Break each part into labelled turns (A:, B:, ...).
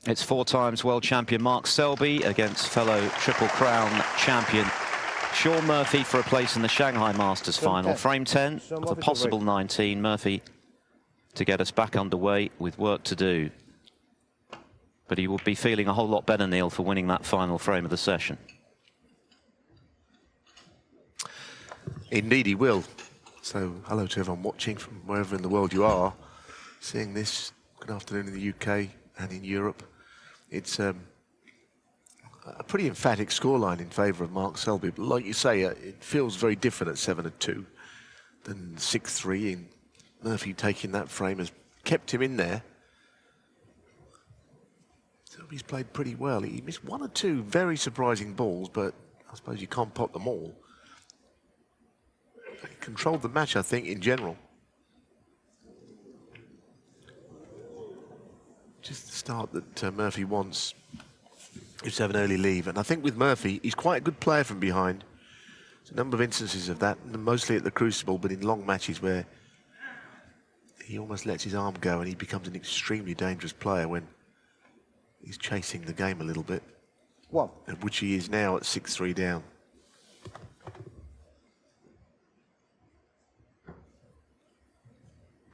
A: It's 4 times world champion Mark Selby against fellow Triple Crown champion Shaun Murphy for a place in the Shanghai Masters final. Frame 10 of the possible 19. Murphy to get us back underway with work to do. But he will be feeling a whole lot better, Neal, for winning that final frame of the session.
B: Indeed he will. So hello to everyone watching from wherever in the world you are. Seeing this, good afternoon in the UK and in Europe. It's a pretty emphatic scoreline in favour of Mark Selby. But like you say, it feels very different at 7-2 than 6-3. And Murphy taking that frame has kept him in there. Selby's played pretty well. He missed 1 or 2 very surprising balls, but I suppose you can't pot them all. He controlled the match, I think, in general. Just the start that Murphy wants is to have an early leave. And I think with Murphy, he's quite a good player from behind. There's a number of instances of that, mostly at the Crucible, but in long matches where he almost lets his arm go and he becomes an extremely dangerous player when he's chasing the game a little bit. Which he is now at 6-3 down.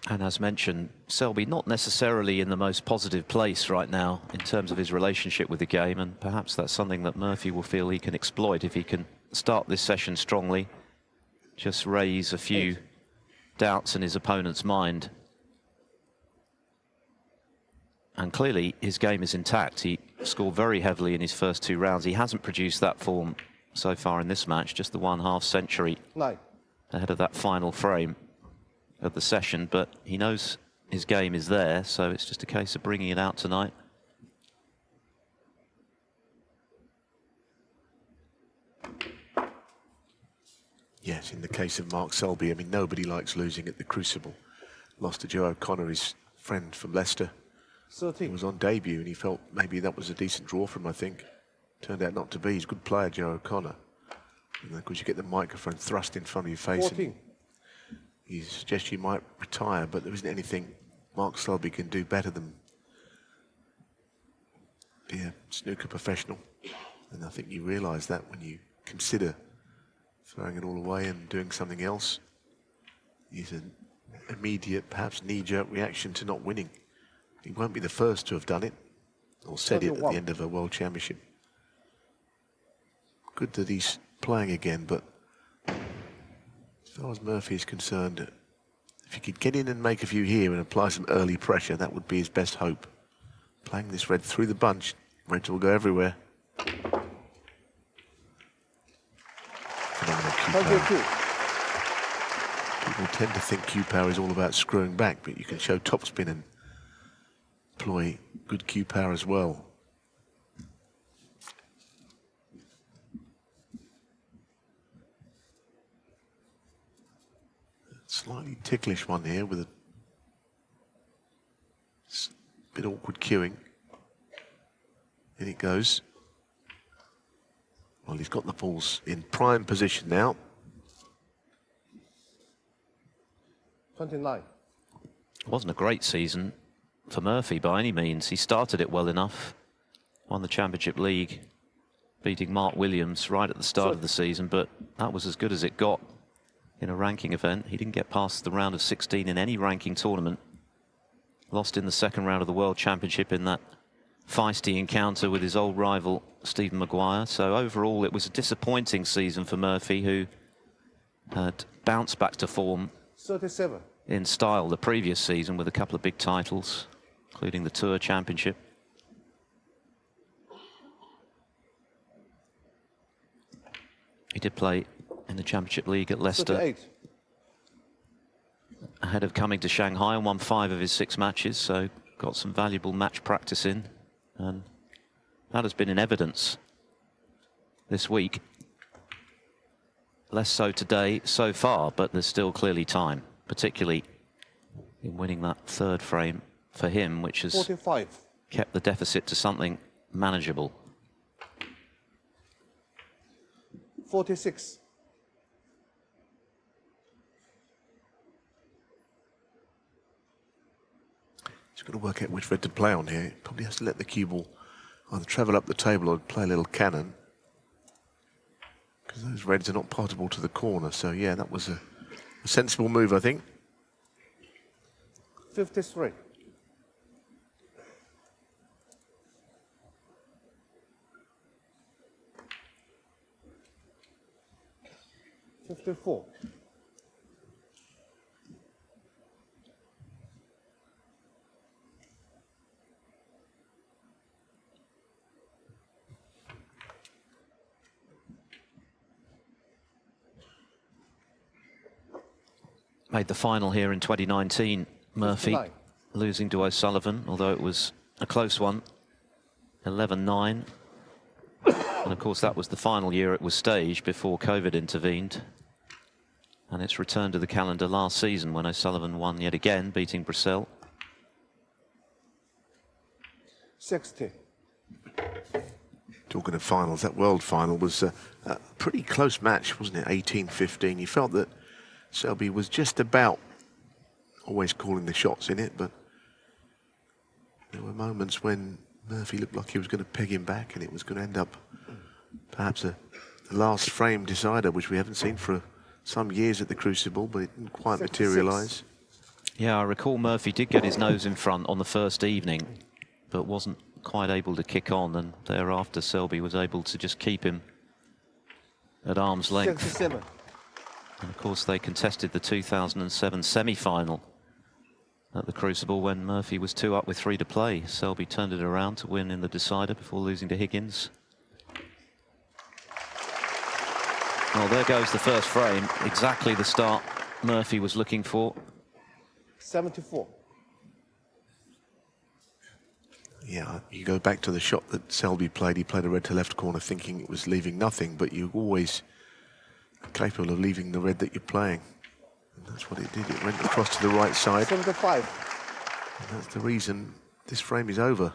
A: And as mentioned, Selby not necessarily in the most positive place right now in terms of his relationship with the game, and perhaps that's something that Murphy will feel he can exploit if he can start this session strongly, just raise a few doubts in his opponent's mind. And clearly his game is intact. He scored very heavily in his first 2 rounds. He hasn't produced that form so far in this match, just the 1/2 century ahead of that final frame of the session, but he knows his game is there, so it's just a case of bringing it out tonight.
B: Yes, in the case of Mark Selby, I mean, nobody likes losing at the Crucible. Lost to Joe O'Connor, his friend from Leicester. He was on debut and he felt maybe that was a decent draw for him, I think. Turned out not to be. He's a good player, Joe O'Connor. And of course you get the microphone thrust in front of your face. He suggests you might retire, but there isn't anything Mark Selby can do better than be a snooker professional. And I think you realise that when you consider throwing it all away and doing something else. He's an immediate, perhaps knee-jerk reaction to not winning. He won't be the first to have done it, or said it at the end of a World Championship. Good that he's playing again, but as far as Murphy is concerned, if he could get in and make a few here and apply some early pressure, that would be his best hope. Playing this red through the bunch, red will go everywhere. People tend to think Q power is all about screwing back, but you can show topspin and employ good Q power as well. Slightly ticklish one here with a bit awkward cueing. In it goes. Well, he's got the balls in prime position now.
C: 29.
A: It wasn't a great season for Murphy by any means. He started it well enough, won the Championship League, beating Mark Williams right at the start of the season, but that was as good as it got in a ranking event. He didn't get past the round of 16 in any ranking tournament. Lost in the second round of the World Championship in that feisty encounter with his old rival, Stephen Maguire. So overall, it was a disappointing season for Murphy, who had bounced back to form
C: 37.
A: in style the previous season with a couple of big titles, including the Tour Championship. He did play in the Championship League at Leicester
C: 38.
A: ahead of coming to Shanghai, and won 5 of his 6 matches, so got some valuable match practice in, and that has been in evidence this week. Less so today so far, but there's still clearly time, particularly in winning that 3rd frame for him, which has
C: 45.
A: kept the deficit to something manageable.
C: 46.
B: He's got to work out which red to play on here. Probably has to let the cue ball either travel up the table or play a little cannon, because those reds are not partible to the corner. So yeah, that was a sensible move, I think.
C: 53. 54.
A: Made the final here in 2019, Murphy,
C: 59.
A: losing to O'Sullivan, although it was a close one, 11-9. And of course, that was the final year it was staged before COVID intervened. And it's returned to the calendar last season when O'Sullivan won yet again, beating Brissell.
C: 60.
B: Talking of finals, that world final was a pretty close match, wasn't it? 18-15. You felt that Selby was just about always calling the shots in it, but there were moments when Murphy looked like he was going to peg him back, and it was going to end up perhaps a last frame decider, which we haven't seen for some years at the Crucible, but it didn't quite materialise.
A: Yeah, I recall Murphy did get his nose in front on the first evening, but wasn't quite able to kick on, and thereafter Selby was able to just keep him at arm's length.
C: 67.
A: And of course they contested the 2007 semi-final at the Crucible when Murphy was 2 up with 3 to play. Selby turned it around to win in the decider before losing to Higgins. Well, there goes the first frame. Exactly the start Murphy was looking for.
C: 74.
B: Yeah, you go back to the shot that Selby played. He played a red to left corner thinking it was leaving nothing, but you always capable of leaving the red that you're playing. And that's what it did. It went across to the right side.
C: 75.
B: And that's the reason this frame is over.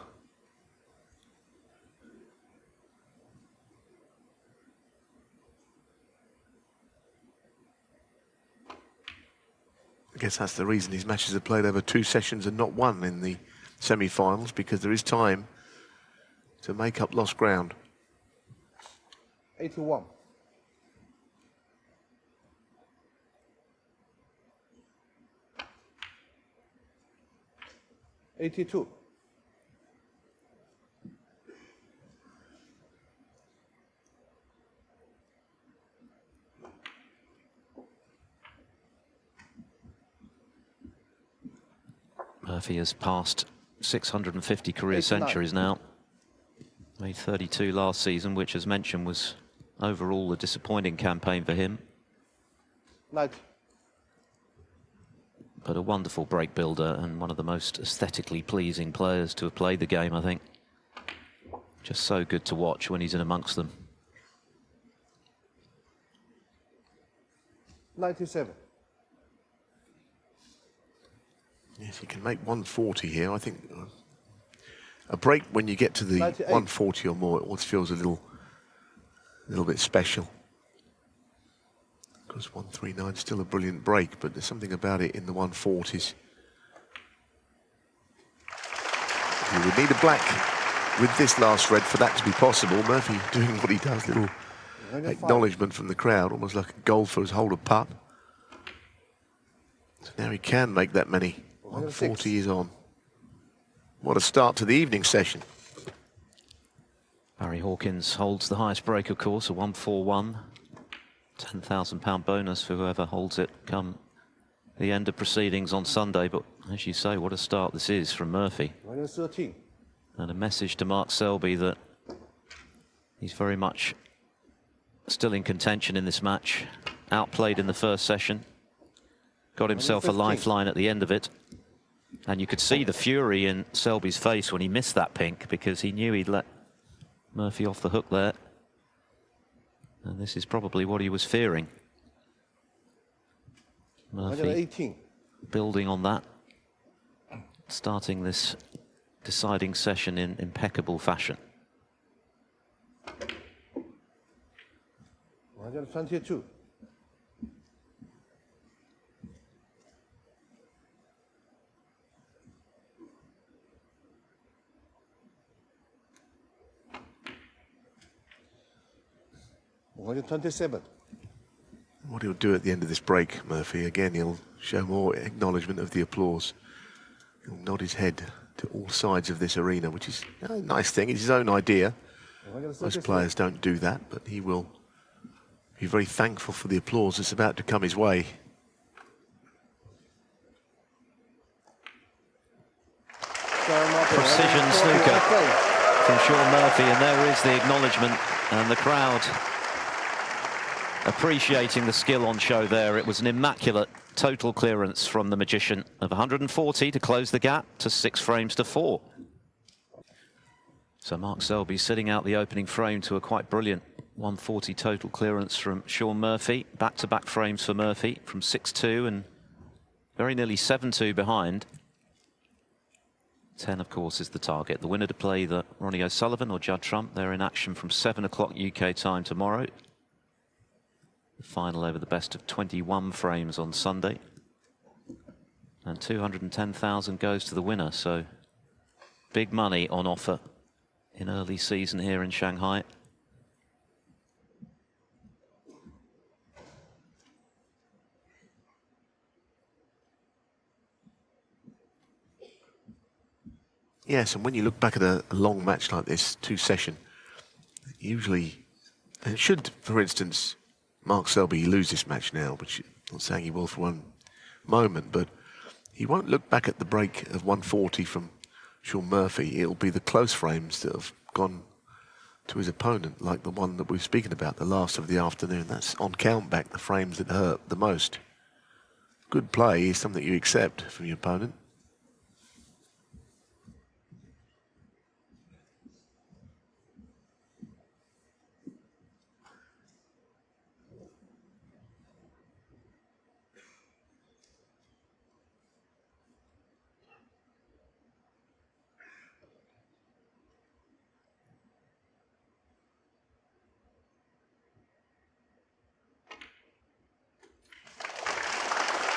B: I guess that's the reason these matches are played over 2 sessions and not 1 in the semi-finals, because there is time to make up lost ground.
C: 81. 82.
A: Murphy has passed 650 career
C: 89.
A: centuries now. Made 32 last season, which, as mentioned, was overall a disappointing campaign for him.
C: 90.
A: But a wonderful break builder and one of the most aesthetically pleasing players to have played the game, I think. Just so good to watch when he's in amongst them.
C: 97.
B: Yes, you can make 140 here. I think a break when you get to the
C: 98.
B: 140 or more, it always feels a little bit special. Because 139 is still a brilliant break, but there's something about it in the 140s. You would need a black with this last red for that to be possible. Murphy doing what he does, little acknowledgement from the crowd, almost like a goal for his holder putt. So now he can make that many. 140 is on. What a start to the evening session.
A: Barry Hawkins holds the highest break, of course, a 141. £10,000 bonus for whoever holds it come the end of proceedings on Sunday. But as you say, what a start this is from Murphy.
C: 13.
A: And a message to Mark Selby that he's very much still in contention in this match. Outplayed in the first session. Got himself a lifeline at the end of it. And you could see the fury in Selby's face when he missed that pink, because he knew he'd let Murphy off the hook there. And this is probably what he was fearing. Murphy
C: 18.
A: building on that, starting this deciding session in impeccable fashion.
C: 122. 127.
B: What he'll do at the end of this break, Murphy, again, he'll show more acknowledgement of the applause. He'll nod his head to all sides of this arena, which is a nice thing. It's his own idea. Most players don't do that, but he will be very thankful for the applause that's about to come his way.
A: Precision snooker from Shaun Murphy, and there is the acknowledgement, and the crowd appreciating the skill on show there. It was an immaculate total clearance from the magician of 140 to close the gap to 6 frames to 4. So Mark Selby sitting out the opening frame to a quite brilliant 140 total clearance from Shaun Murphy. Back-to-back frames for Murphy from 6-2 and very nearly 7-2 behind. 10, of course, is the target. The winner to play the Ronnie O'Sullivan or Judd Trump. They're in action from 7 o'clock UK time tomorrow. The final over the best of 21 frames on Sunday. And 210,000 goes to the winner, so big money on offer in early season here in Shanghai.
B: Yes, and when you look back at a long match like this, 2-session, usually, and should, for instance, Mark Selby lose this match now, which I'm not saying he will for one moment, but he won't look back at the break of 140 from Shaun Murphy. It'll be the close frames that have gone to his opponent, like the one that we're speaking about, the last of the afternoon. That's on count back, the frames that hurt the most. Good play is something you accept from your opponent.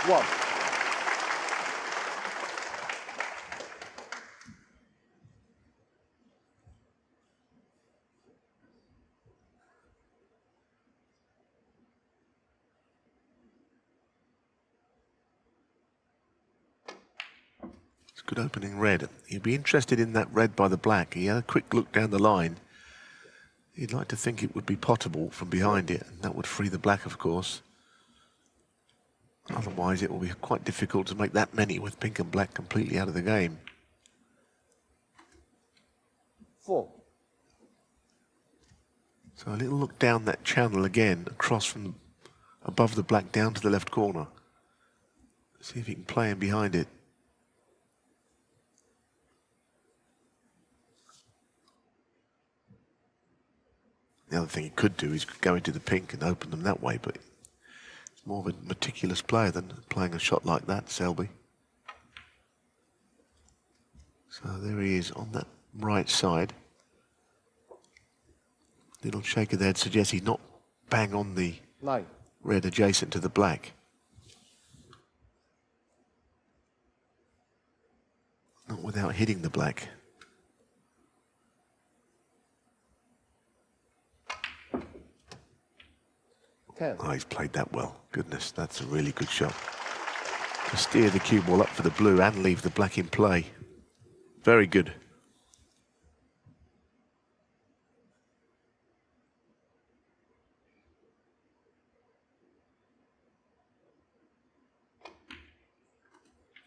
C: One.
B: It's a good opening red. He'd be interested in that red by the black. He had a quick look down the line. He'd like to think it would be potable from behind it, and that would free the black, of course. Otherwise, it will be quite difficult to make that many with pink and black completely out of the game.
C: 4.
B: So a little look down that channel again, across from above the black down to the left corner. See if he can play in behind it. The other thing he could do is go into the pink and open them that way, but he's more of a meticulous player than playing a shot like that, Selby. So there he is on that right side. Little shake of the head suggests he's not bang on the
C: 9.
B: red adjacent to the black. Not without hitting the black. Oh, he's played that well. Goodness, that's a really good shot. To steer the cue ball up for the blue and leave the black in play. Very good.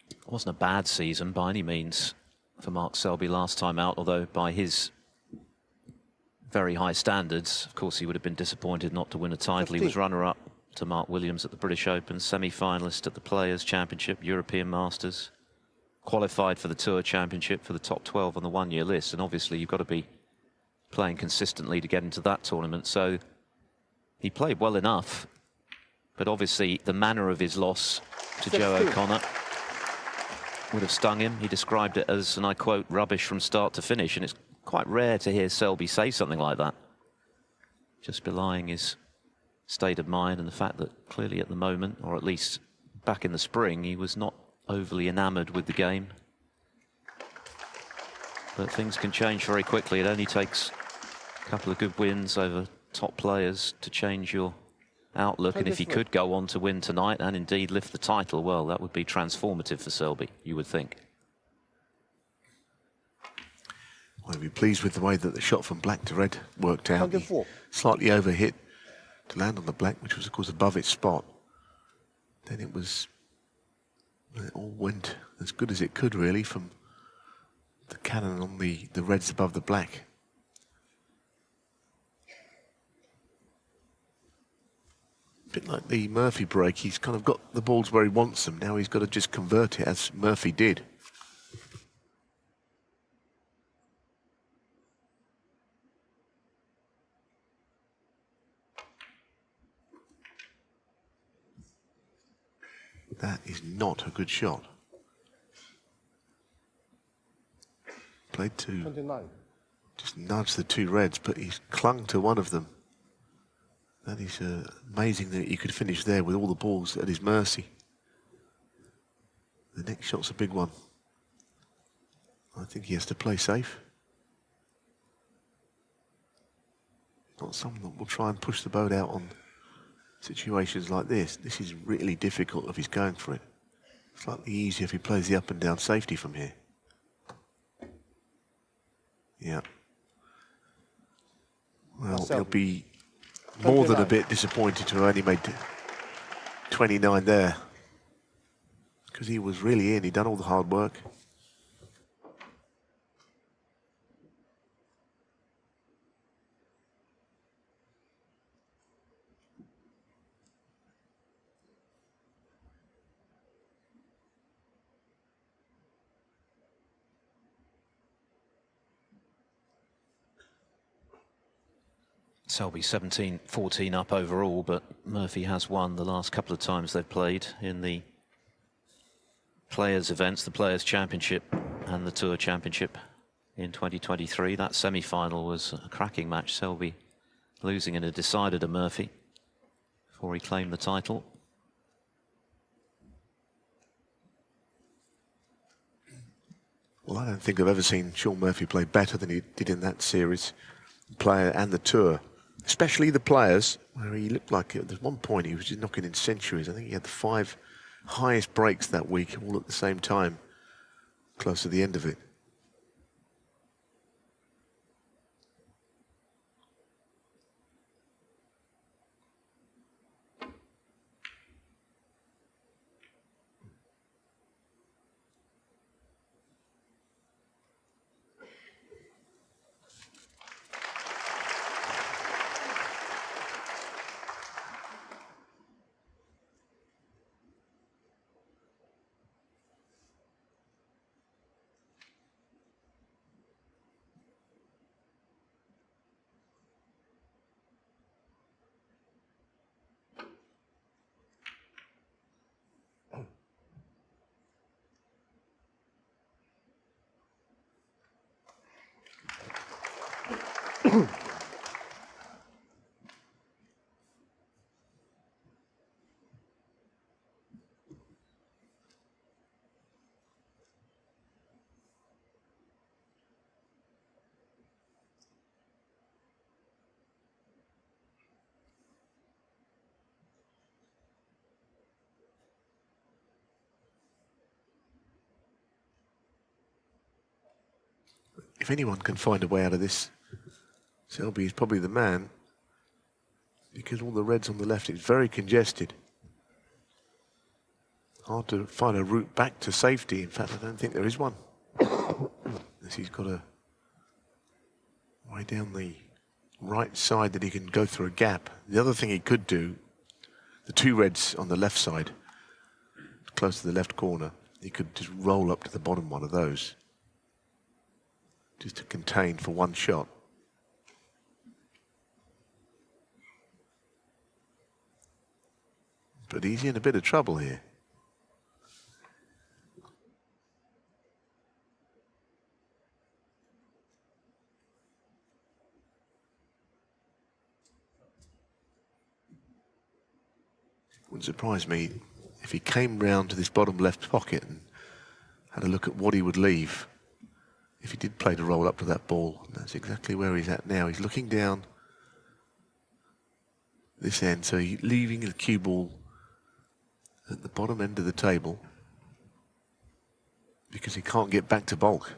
A: It wasn't a bad season by any means for Mark Selby last time out, although by his very high standards, of course, he would have been disappointed not to win a title.
C: 15.
A: He was runner-up to Mark Williams at the British Open, semi-finalist at the Players' Championship, European Masters, qualified for the Tour Championship for the top 12 on the one-year list, and obviously you've got to be playing consistently to get into that tournament. So he played well enough, but obviously the manner of his loss to Joe O'Connor would have stung him. He described it as, and I quote, rubbish from start to finish, and it's quite rare to hear Selby say something like that, just belying his state of mind and the fact that clearly at the moment, or at least back in the spring, he was not overly enamoured with the game. But things can change very quickly. It only takes a couple of good wins over top players to change your outlook. And if he could go on to win tonight and indeed lift the title, well, that would be transformative for Selby, you would think.
B: Well, I'd be pleased with the way that the shot from black to red worked out. He slightly overhit to land on the black, which was, of course, above its spot. Then it all went as good as it could, really, from the cannon on the reds above the black. A bit like the Murphy break, he's kind of got the balls where he wants them. Now he's got to just convert it, as Murphy did. That is not a good shot. Played to
C: 29.
B: Just nudge the two reds, but he's clung to one of them. That is amazing that he could finish there with all the balls at his mercy. The next shot's a big one. I think he has to play safe. Not someone that will try and push the boat out on situations like this. This is really difficult if he's going for it. Slightly easier if he plays the up and down safety from here. Yeah. Well, he'll be more than a bit disappointed to have only made 29 there. Because he was really in, he'd done all the hard work.
A: Selby 17-14 up overall, but Murphy has won the last couple of times they've played in the Players events, the Players Championship and the Tour Championship in 2023. That semi-final was a cracking match, Selby losing in a decider to Murphy before he claimed the title.
B: Well, I don't think I've ever seen Shaun Murphy play better than he did in that series, Player and the Tour. Especially the Players, where he looked like at one point he was just knocking in centuries. I think he had the 5 highest breaks that week, all at the same time, close to the end of it. If anyone can find a way out of this, Selby is probably the man, because all the reds on the left is very congested. Hard to find a route back to safety. In fact, I don't think there is one. Unless he's got a way down the right side that he can go through a gap. The other thing he could do, the two reds on the left side, close to the left corner, he could just roll up to the bottom one of those, just to contain for one shot. But he's in a bit of trouble here. Wouldn't surprise me if he came round to this bottom left pocket and had a look at what he would leave if he did play to roll up to that ball. And that's exactly where he's at now. He's looking down this end, so he's leaving the cue ball at the bottom end of the table because he can't get back to bulk.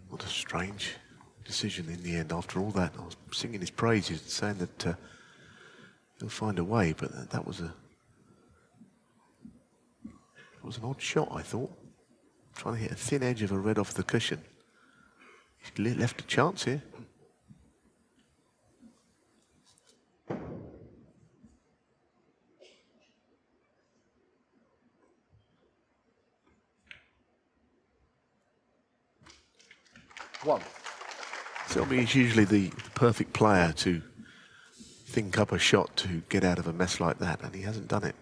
B: What a strange decision in the end. After all that, I was singing his praises, saying that he'll find a way, but that was an odd shot, I thought. Trying to hit a thin edge of a red off the cushion. He's left a chance here.
C: One.
B: Selby is usually the perfect player to think up a shot to get out of a mess like that, and he hasn't done it.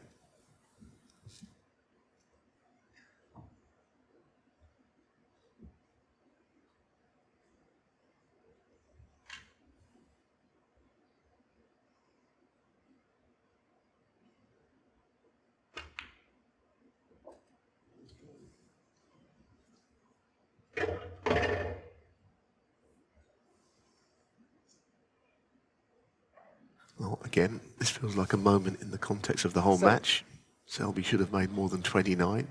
B: Well, again, this feels like a moment in the context of the whole match. Selby should have made more than 29.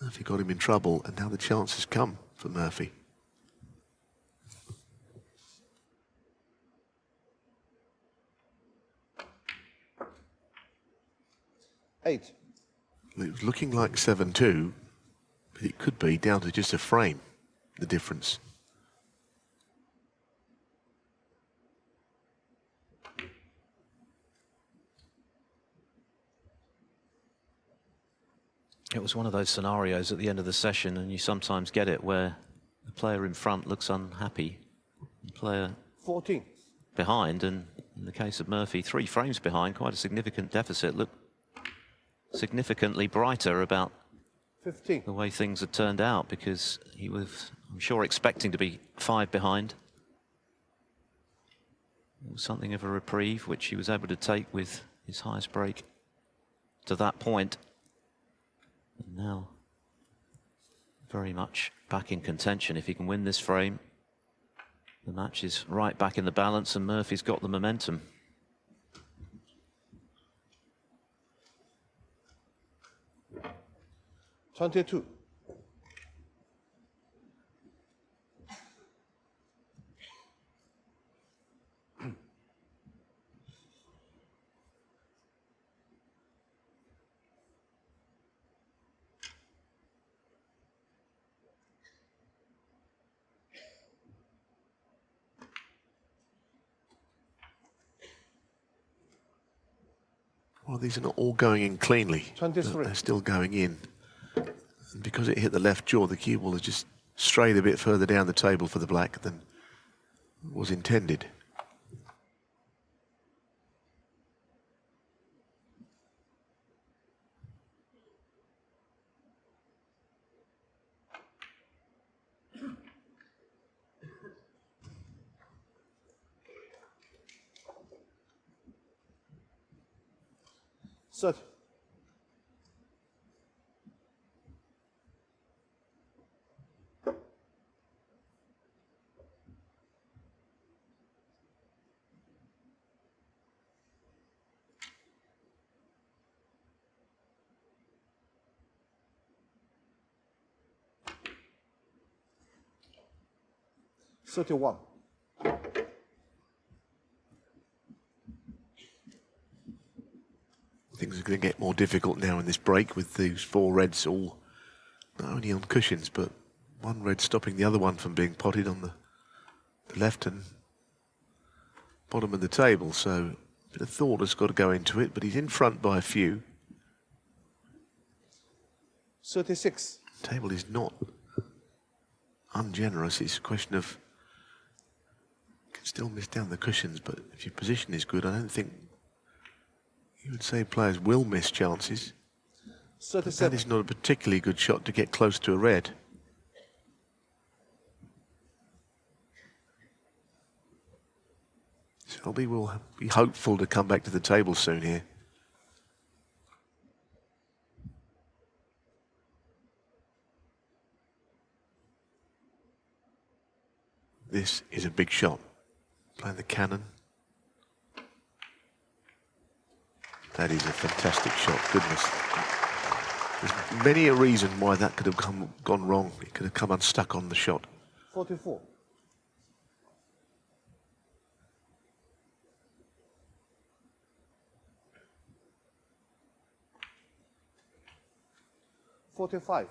B: Murphy got him in trouble, and now the chance has come for Murphy.
C: Eight.
B: It was looking like 7-2, but it could be down to just a frame, the difference.
A: It was one of those scenarios at the end of the session, and you sometimes get it, where the player in front looks unhappy, the player
C: 14.
A: behind, and in the case of Murphy, 3 frames behind, quite a significant deficit, looked significantly brighter about
C: 15.
A: the way things had turned out, because he was, I'm sure, expecting to be 5 behind. It was something of a reprieve, which he was able to take with his highest break to that point. And now, very much back in contention. If he can win this frame, the match is right back in the balance, and Murphy's got the momentum.
C: $22.
B: Well, these are not all going in cleanly.
C: 23.
B: They're still going in. And because it hit the left jaw, the cue ball has just strayed a bit further down the table for the black than was intended.
C: Set. $31.
B: Things are going to get more difficult now in this break with these 4 reds all not only on cushions, but one red stopping the other one from being potted on the left and bottom of the table. So a bit of thought has got to go into it, but he's in front by a few.
C: 36.
B: The table is not ungenerous. It's a question of you can still miss down the cushions, but if your position is good, I don't think you would say players will miss chances.
C: 37.
B: That is not a particularly good shot to get close to a red. Selby will be hopeful to come back to the table soon here. This is a big shot. Playing the cannon. That is a fantastic shot, goodness. There's many a reason why that could have gone wrong. It could have come unstuck on the shot.
C: 44. $45.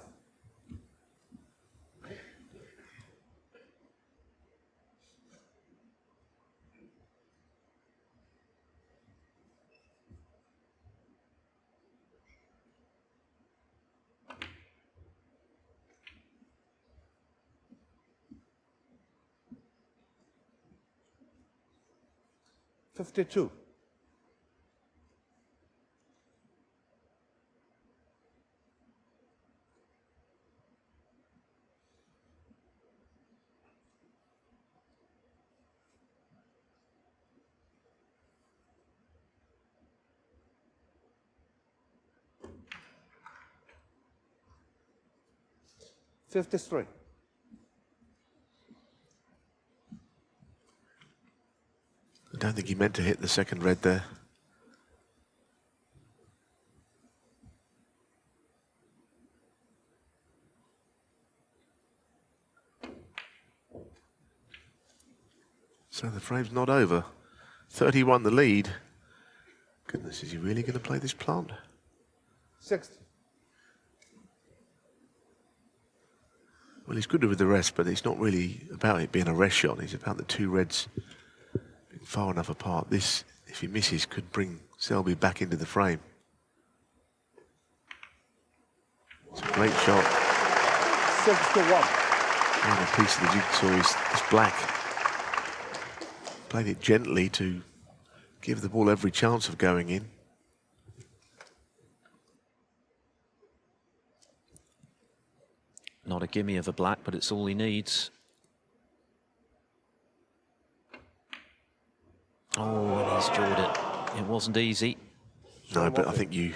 C: 52. $53.
B: I don't think he meant to hit the second red there. So the frame's not over. 31 the lead. Goodness, is he really going to play this plant?
C: 60.
B: Well, he's good with the rest, but it's not really about it being a rest shot. It's about the two reds being far enough apart. This, if he misses, could bring Selby back into the frame. It's a great shot.
C: 6-1.
B: And a piece of the jigsaw is black. Played it gently to give the ball every chance of going in.
A: Not a gimme of a black, but it's all he needs. Oh, and he's drawed it. It wasn't easy.
B: No, but I think you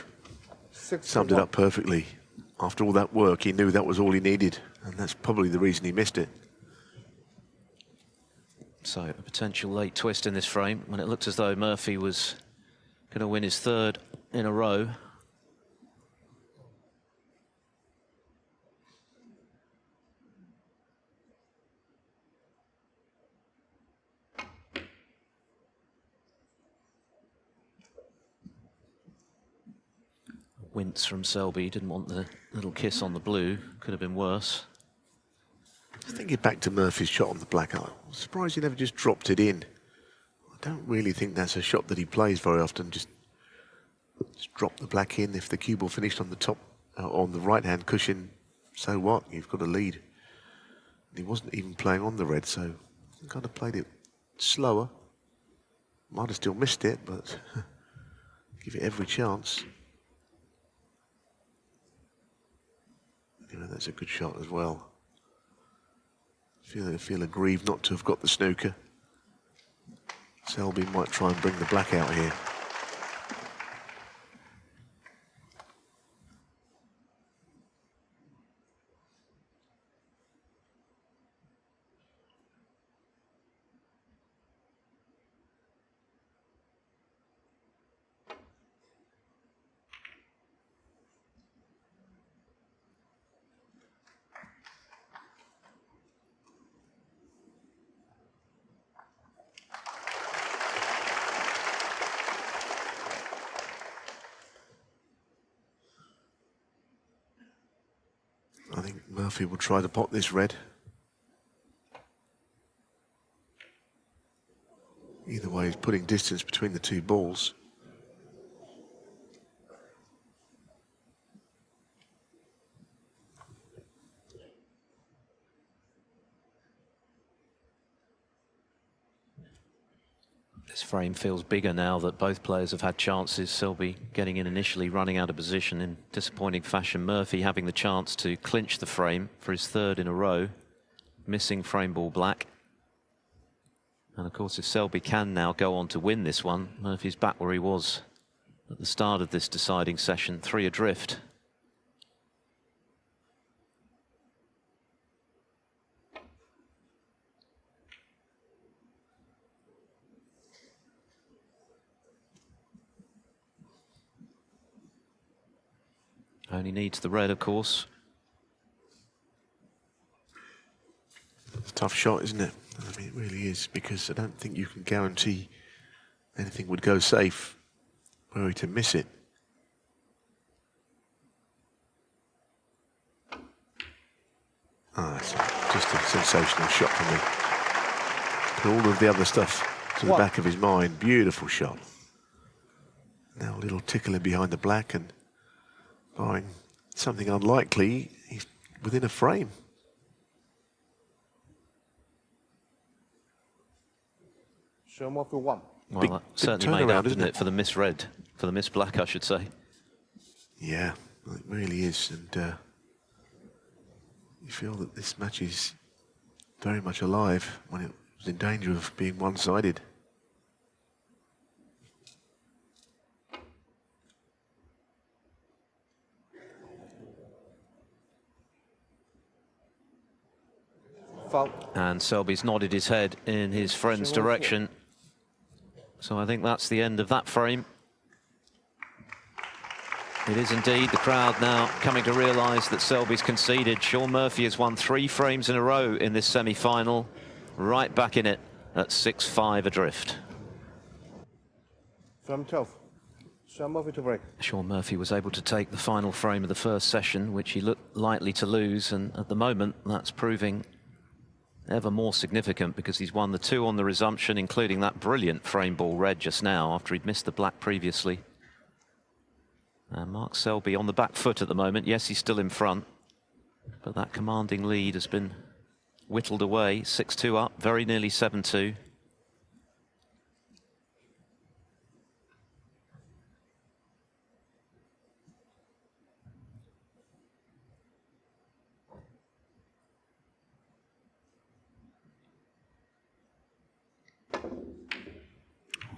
C: 6-1.
B: summed it up perfectly. After all that work, he knew that was all he needed, and that's probably the reason he missed it.
A: So a potential late twist in this frame when it looked as though Murphy was going to win his third in a row. Wince from Selby, didn't want the little kiss on the blue, could have been worse.
B: Thinking back to Murphy's shot on the black, I'm surprised he never just dropped it in. I don't really think that's a shot that he plays very often. Just drop the black in. If the cue ball finished on the top, on the right-hand cushion, so what? You've got a lead. And he wasn't even playing on the red, so he kind of played it slower. Might have still missed it, but give it every chance. You know, that's a good shot as well. Feel aggrieved not to have got the snooker. Selby might try and bring the black out here. I think Murphy will try to pot this red. Either way, he's putting distance between the two balls.
A: This frame feels bigger now that both players have had chances. Selby getting in initially, running out of position in disappointing fashion. Murphy having the chance to clinch the frame for his third in a row, missing frame ball black. And of course, if Selby can now go on to win this one, Murphy's back where he was at the start of this deciding session, 3 adrift. Only needs the red, of course.
B: It's a tough shot, isn't it? I mean, it really is, because I don't think you can guarantee anything would go safe were he to miss it. Ah, it's just a sensational shot from him. Put all of the other stuff to the back of his mind. Beautiful shot. Now a little tickling behind the black and barring something unlikely, he's within a frame.
C: Shaun Murphy 1.
A: Well,
B: Big
A: that certainly made
B: turnaround,
A: up, didn't it, for the misread, for the miss black, I should say.
B: Yeah, it really is. And you feel that this match is very much alive when it was in danger of being one-sided.
C: Foul.
A: And Selby's nodded his head in his friend's direction. So I think that's the end of that frame. It is indeed. The crowd now coming to realise that Selby's conceded. Shaun Murphy has won 3 frames in a row in this semi-final. Right back in it at 6-5 adrift.
C: Frame 12. Shaun Murphy to break.
A: Shaun Murphy was able to take the final frame of the first session, which he looked likely to lose. And at the moment, that's proving ever more significant because he's won the 2 on the resumption, including that brilliant frame ball red just now after he'd missed the black previously. And Mark Selby on the back foot at the moment. Yes, he's still in front, but that commanding lead has been whittled away. 6-2 up, very nearly 7-2.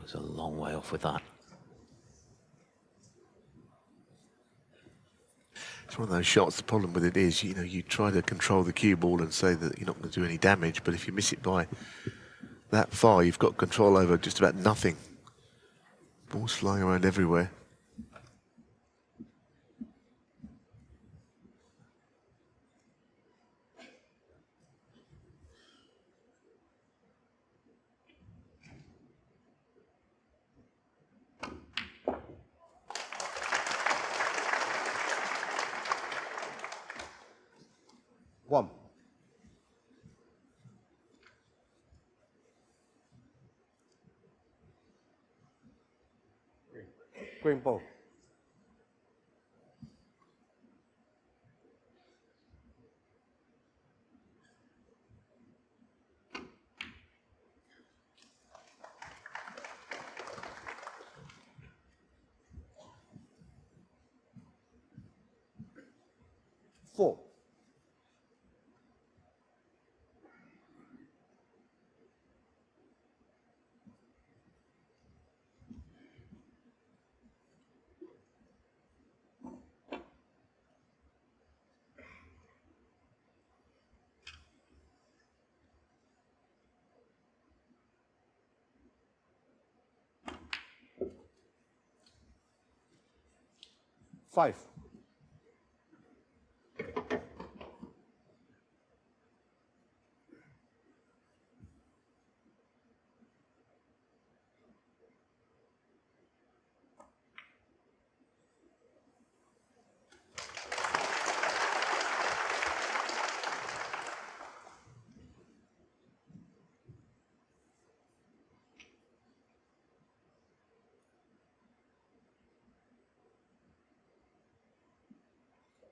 A: Was a long way off with that.
B: It's one of those shots. The problem with it is, you know, you try to control the cue ball and say that you're not going to do any damage, but if you miss it by that far, you've got control over just about nothing. Balls flying around everywhere.
C: One. Green ball. Four. Five.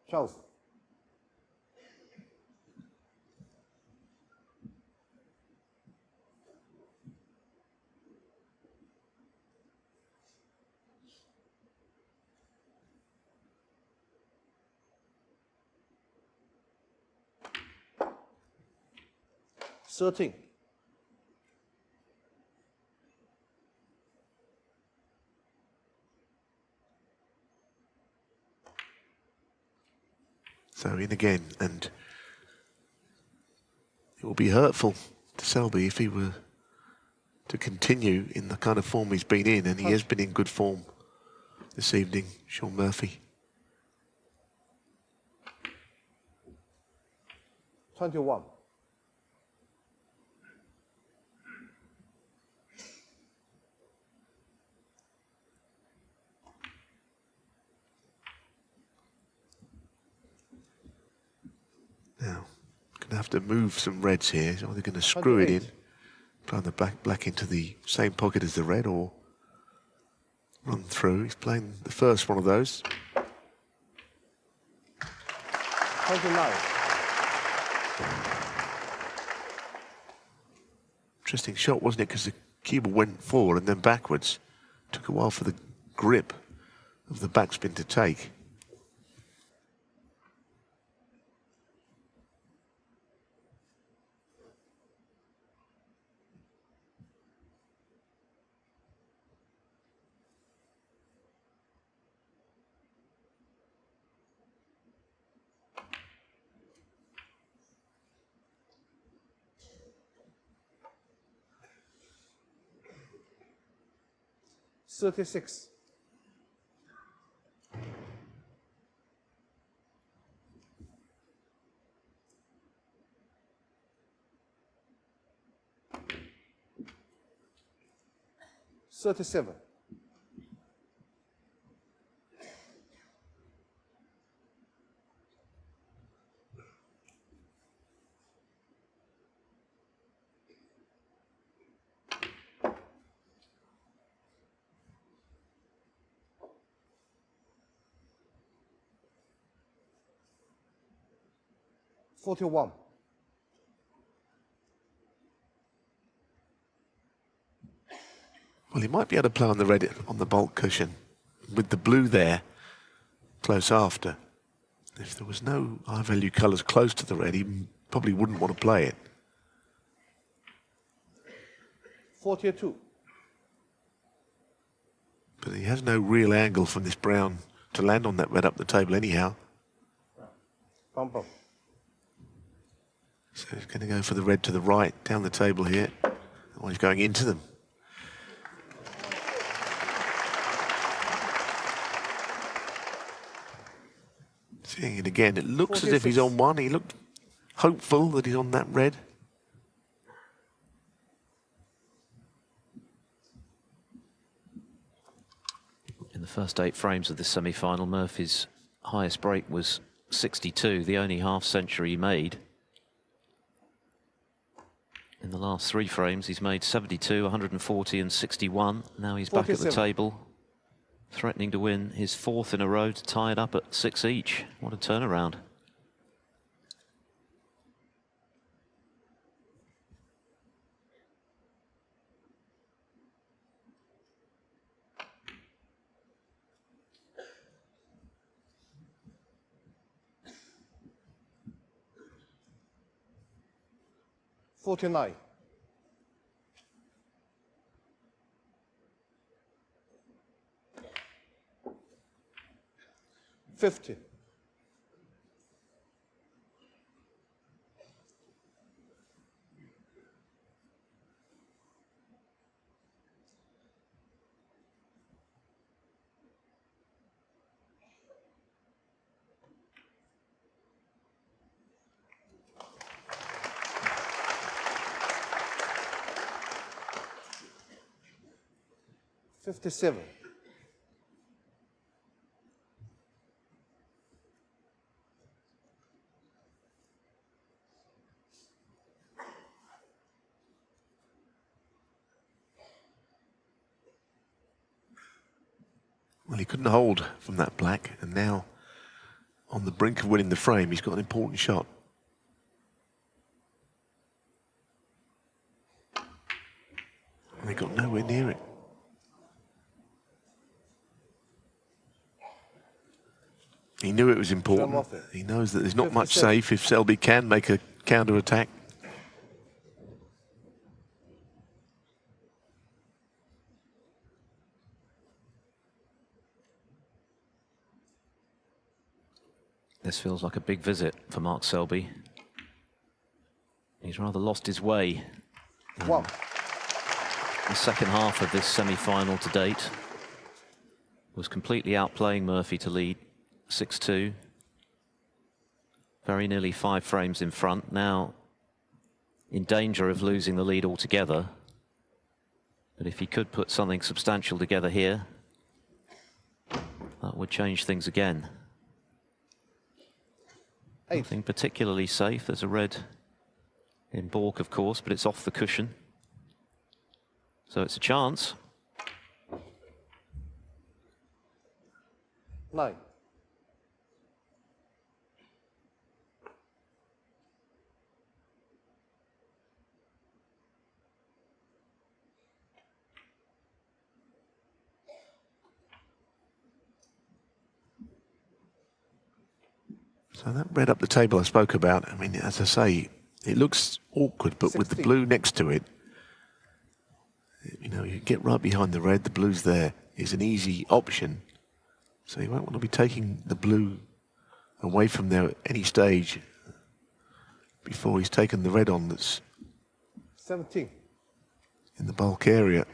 C: Charles. Thirteen.
B: So in again, and it will be hurtful to Selby if he were to continue in the kind of form he's been in, and he has been in good form this evening, Shaun Murphy.
C: 21.
B: Now, going to have to move some reds here. So they're going to screw it in, apply the black into the same pocket as the red, or run through. He's playing the first one of those.
C: 29.
B: Interesting shot, wasn't it? Because the cue went forward and then backwards. Took a while for the grip of the backspin to take.
C: $36. $37. $41.
B: Well, he might be able to play on the red on the bulk cushion with the blue there close after. If there was no high-value colours close to the red, he probably wouldn't want to play it.
C: 42.
B: But he has no real angle from this brown to land on that red up the table anyhow.
C: Bump up.
B: So he's going to go for the red to the right, down the table here. Oh, he's going into them. Seeing it again, it looks
C: 46.
B: as if he's on one. He looked hopeful that he's on that red.
A: In the first 8 frames of this semi-final, Murphy's highest break was 62, the only half century he made. In the last 3 frames, he's made 72, 140 and 61. Now he's back at the
C: 47.
A: table, threatening to win his 4th in a row to tie it up at 6 each. What a turnaround.
C: $49. 50. $57.
B: Well, he couldn't hold from that black, and now on the brink of winning the frame, he's got an important shot. And he got nowhere near it. He knew it was important. He knows that there's not much safe if Selby can make a counter-attack.
A: They're This feels like a big visit for Mark Selby. He's rather lost his way.
C: Wow.
A: The second half of this semi-final to date was completely outplaying Murphy to lead 6-2. Very nearly 5 frames in front. Now in danger of losing the lead altogether. But if he could put something substantial together here, that would change things again. Nothing particularly safe. There's a red in baulk, of course, but it's off the cushion. So it's a chance.
C: 9.
B: So that red up the table I spoke about, I mean, as I say, it looks awkward, but
C: 16.
B: with the blue next to it, you know, you get right behind the red, the blue's there, is an easy option. So you won't want to be taking the blue away from there at any stage before he's taken the red on that's
C: 17.
B: in the bulk area.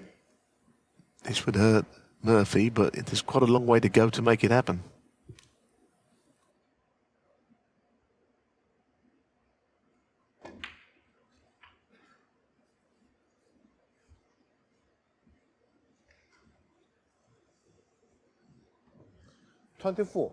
B: This would hurt Murphy, but there's quite a long way to go to make it happen.
C: $24.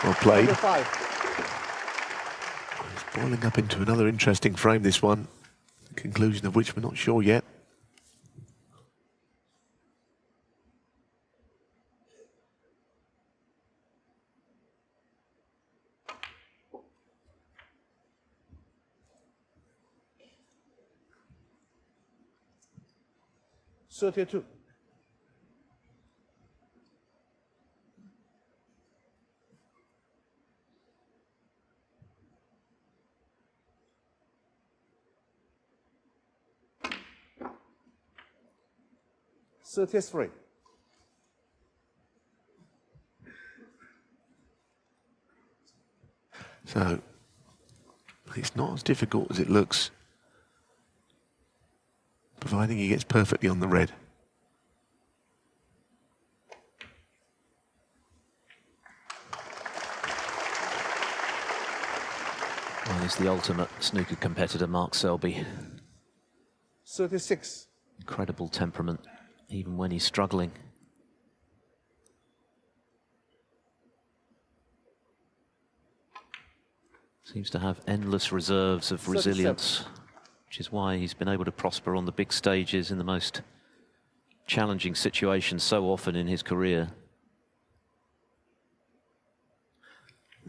B: Well played.
C: 25.
B: It's boiling up into another interesting frame, this one. The conclusion of which we're not sure yet.
C: $32. $33.
B: So it's not as difficult as it looks, providing he gets perfectly on the red.
A: Well, he's the ultimate snooker competitor, Mark Selby.
C: 36.
A: Incredible temperament, even when he's struggling. Seems to have endless reserves of
C: 37.
A: resilience, which is why he's been able to prosper on the big stages in the most challenging situations so often in his career.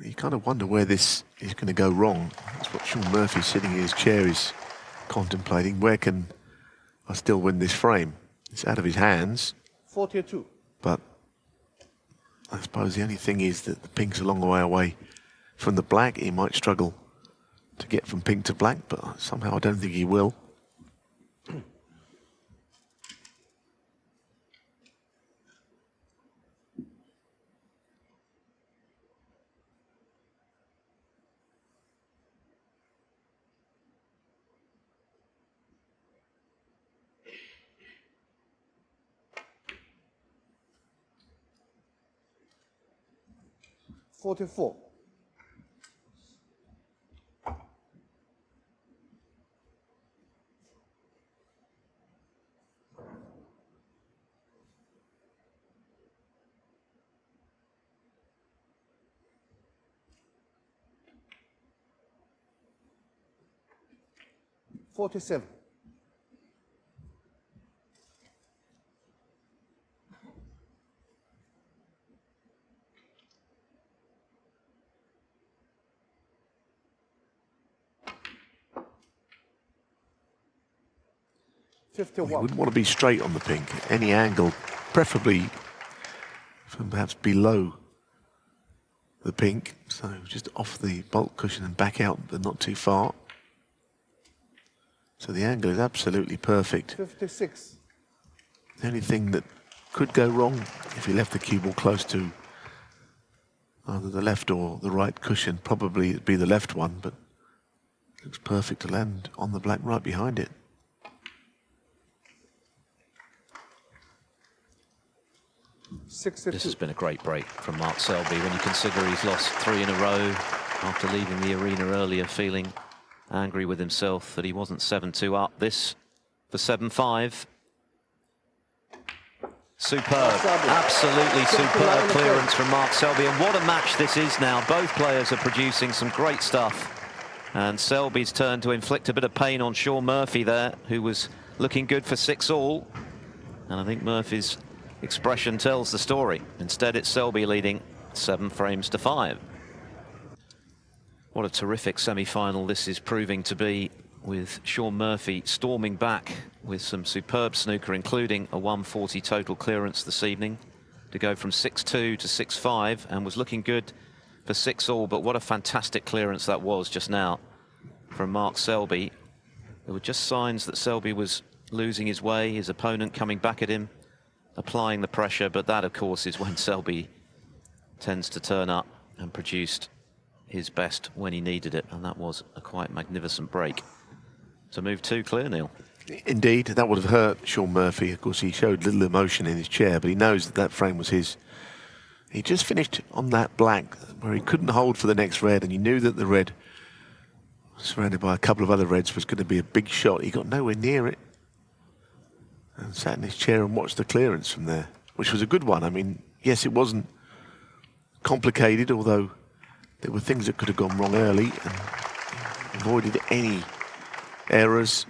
B: You kind of wonder where this is going to go wrong. That's what Shaun Murphy, sitting in his chair, is contemplating. Where can I still win this frame? It's out of his hands.
C: 42.
B: But I suppose the only thing is that the pink's a long way away from the black. He might struggle to get from pink to black, but somehow I don't think he will.
C: $44. $47.
B: You
C: 51.
B: wouldn't want to be straight on the pink. Any angle, preferably from perhaps below the pink. So just off the bulk cushion and back out, but not too far. So the angle is absolutely perfect.
C: 56.
B: The only thing that could go wrong if you left the cue ball close to either the left or the right cushion, probably it'd be the left one, but it looks perfect to land on the black right behind it.
A: This has been a great break from Mark Selby when you consider he's lost 3 in a row after leaving the arena earlier, feeling angry with himself that he wasn't 7-2 up. This for 7-5. Superb, absolutely superb clearance from Mark Selby. And what a match this is now. Both players are producing some great stuff. And Selby's turn to inflict a bit of pain on Shaun Murphy there, who was looking good for 6-all. And I think Murphy's expression tells the story. Instead, it's Selby leading 7 frames to 5. What a terrific semi-final this is proving to be, with Shaun Murphy storming back with some superb snooker, including a 140 total clearance this evening, to go from 6-2 to 6-5, and was looking good for 6-all. But what a fantastic clearance that was just now from Mark Selby. There were just signs that Selby was losing his way, his opponent coming back at him, applying the pressure, but that of course is when Selby tends to turn up, and produced his best when he needed it, and that was a quite magnificent break to move 2 clear, Neal.
B: Indeed, that would have hurt Shaun Murphy. Of course, he showed little emotion in his chair, but he knows that that frame was his. He just finished on that black where he couldn't hold for the next red, and he knew that the red, surrounded by a couple of other reds, was going to be a big shot. He got nowhere near it and sat in his chair and watched the clearance from there, which was a good one. I mean, yes, it wasn't complicated, although there were things that could have gone wrong early, and avoided any errors.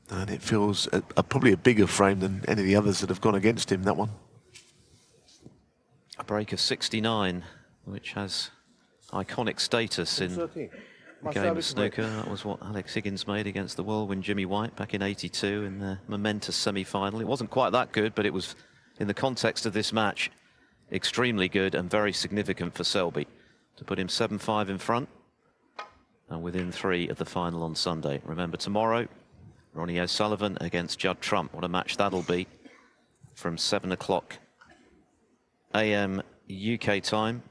B: And it feels probably a bigger frame than any of the others that have gone against him, that one.
A: A break of 69, which has iconic status in
C: 13.
A: the game of snooker. That was what Alex Higgins made against the whirlwind Jimmy White back in '82 in the momentous semi-final. It wasn't quite that good, but it was, in the context of this match, extremely good and very significant for Selby to put him 7-5 in front and within 3 of the final on Sunday. Remember, tomorrow, Ronnie O'Sullivan against Judd Trump. What a match that'll be, from 7 o'clock AM UK time,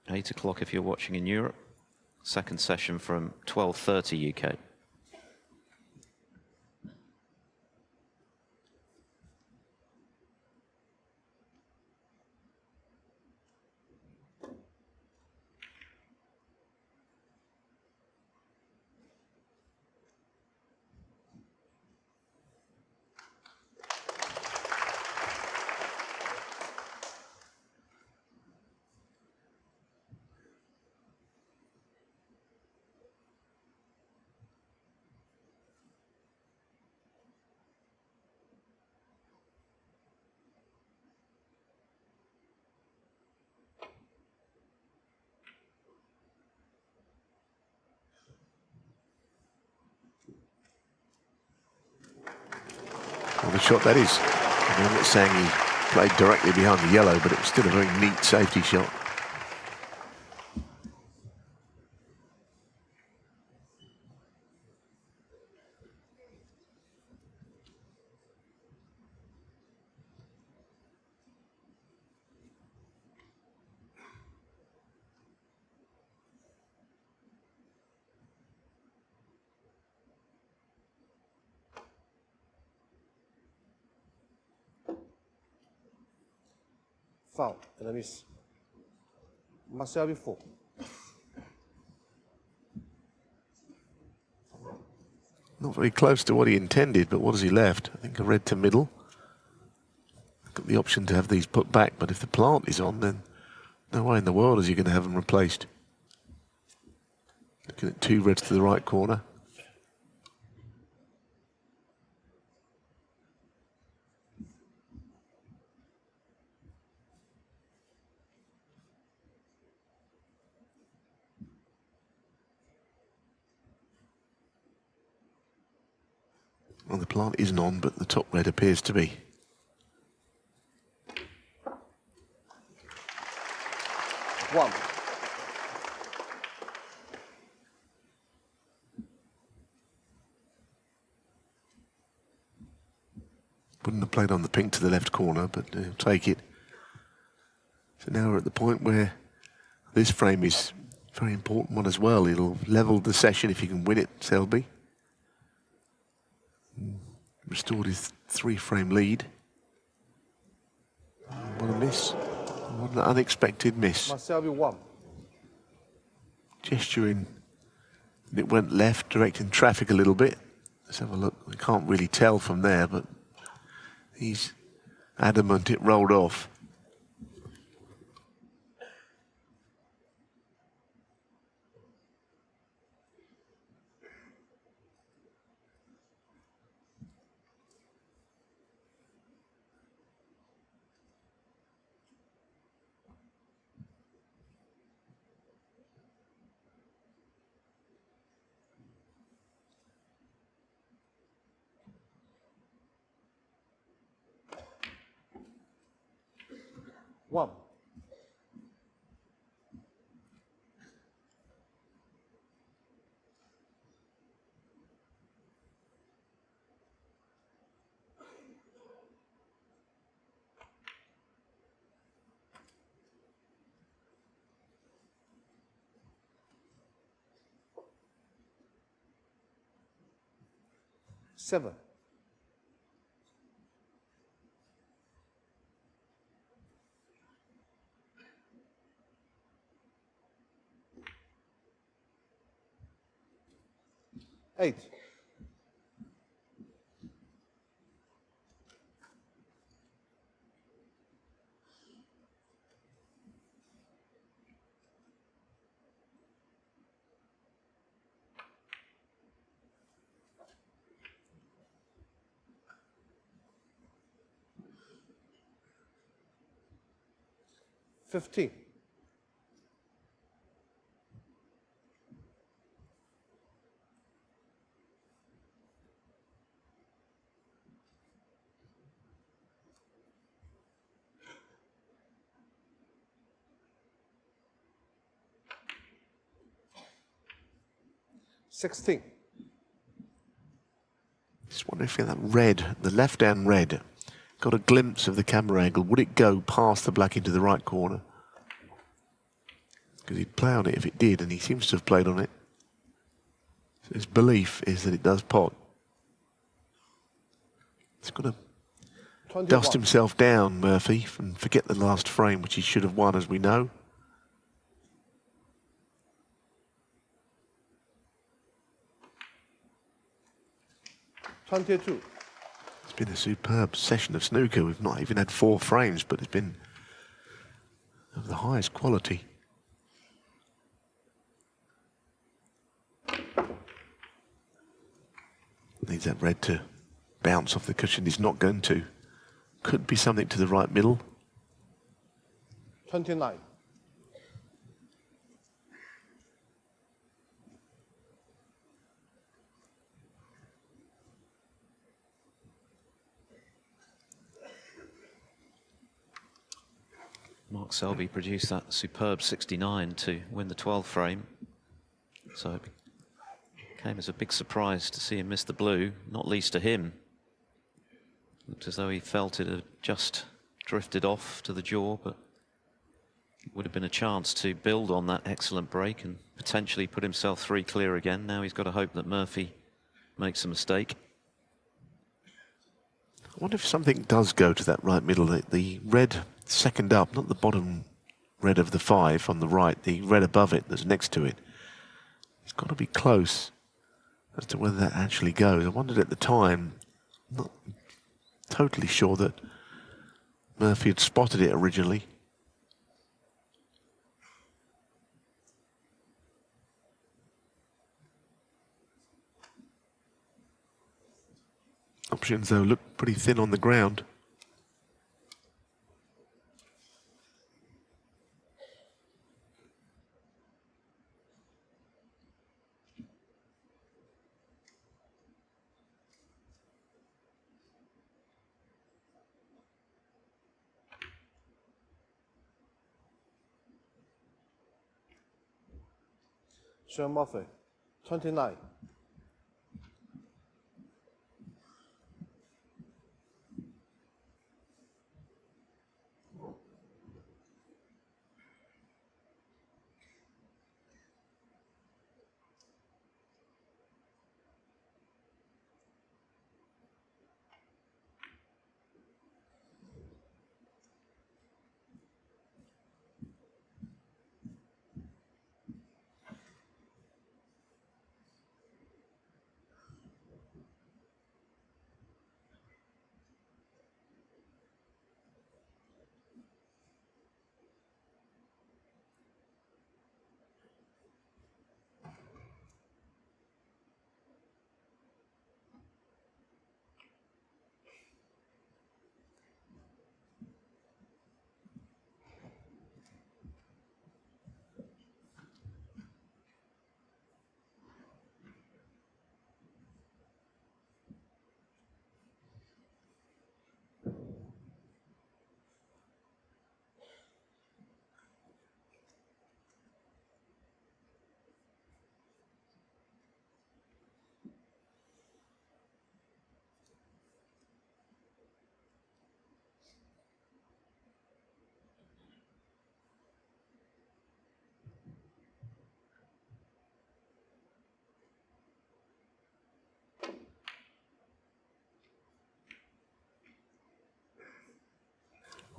A: 8 o'clock if you're watching in Europe. Second session from 12:30 UK.
B: Well, the shot that is. I'm not saying he played directly behind the yellow, but it was still a very neat safety shot.
C: Foul and a miss. Selby 4.
B: Not very close to what he intended, but what has he left? I think a red to middle. Got the option to have these put back, but if the plant is on, then no way in the world is he going to have them replaced. Looking at 2 reds to the right corner. Well, the plant isn't on, but the top red appears to be.
C: One.
B: Wouldn't have played on the pink to the left corner, but he'll take it. So now we're at the point where this frame is a very important one as well. It'll level the session if he can win it, Selby. Restored his 3-frame lead. What a miss. What an unexpected miss.
C: Selby 1.
B: Gesturing. It went left, directing traffic a little bit. Let's have a look. We can't really tell from there, but he's adamant it rolled off.
C: One. Seven. Eight. $15. $16.
B: Just wonder if that red, the left-hand red, got a glimpse of the camera angle. Would it go past the black into the right corner? Because he'd play on it if it did, and he seems to have played on it. So his belief is that it does pot. He's got to
C: 21.
B: dust himself down, Murphy, and forget the last frame, which he should have won, as we know.
C: $22.
B: It's been a superb session of snooker. We've not even had 4 frames, but it's been of the highest quality. Needs that red to bounce off the cushion. He's not going to. Could be something to the right middle.
C: 29.
A: Mark Selby produced that superb 69 to win the 12th frame. So it came as a big surprise to see him miss the blue, not least to him. Looked as though he felt it had just drifted off to the jaw, but it would have been a chance to build on that excellent break and potentially put himself 3 clear again. Now he's got to hope that Murphy makes a mistake.
B: I wonder if something does go to that right middle. The red second up, not the bottom red of the 5 on the right, the red above it that's next to it. It's got to be close as to whether that actually goes. I wondered at the time, not totally sure that Murphy had spotted it originally. Options, though, look pretty thin on the ground.
C: Shaun Murphy, 29.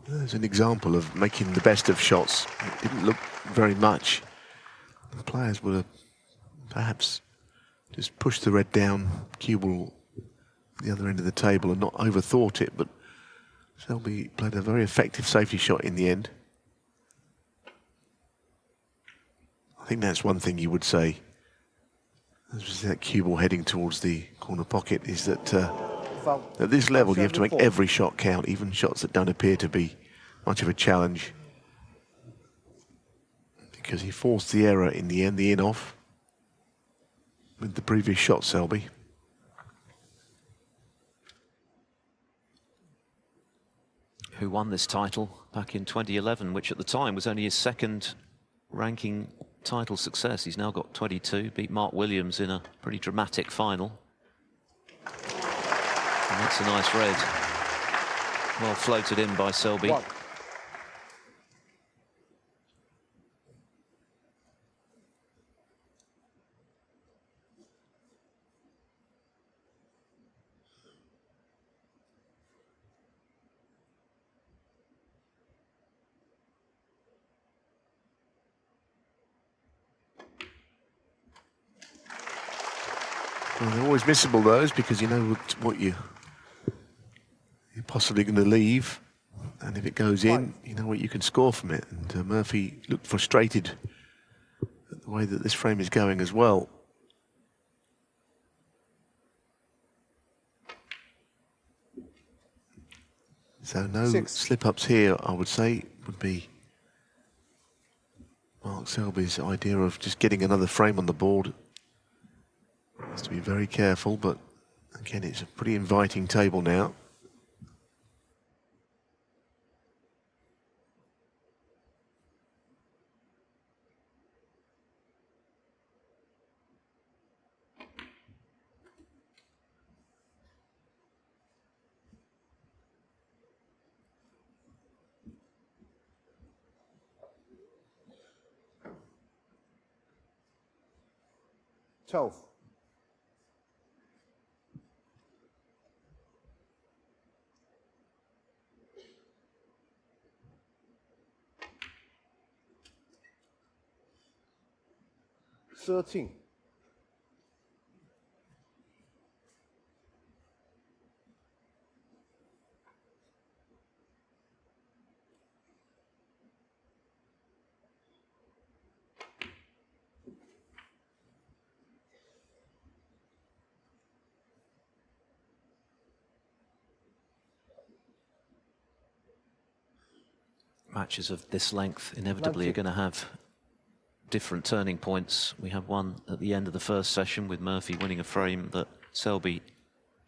B: There's an example of making the best of shots. It didn't look very much. The players would have perhaps just pushed the red down, cue ball the other end of the table and not overthought it, but Selby played a very effective safety shot in the end. I think that's one thing you would say, as that cue ball heading towards the corner pocket, is that at this level you have to make every shot count, even shots that don't appear to be much of a challenge. Because he forced the error in the end, the in-off, with the previous shot, Selby.
A: Who won this title back in 2011, which at the time was only his second ranking title success. He's now got 22, beat Mark Williams in a pretty dramatic final. And that's a nice red. Well floated in by Selby.
C: One.
B: Well, they're always missable, those, because you know what you're possibly going to leave, and if it goes in, you know what you can score from it. And Murphy looked frustrated at the way that this frame is going as well. So no slip-ups here, I would say, would be Mark Selby's idea of just getting another frame on the board. Has to be very careful, but again, it's a pretty inviting table now.
C: Twelve. Thirteen.
A: Matches of this length inevitably are going to have different turning points. We have one at the end of the first session with Murphy winning a frame that Selby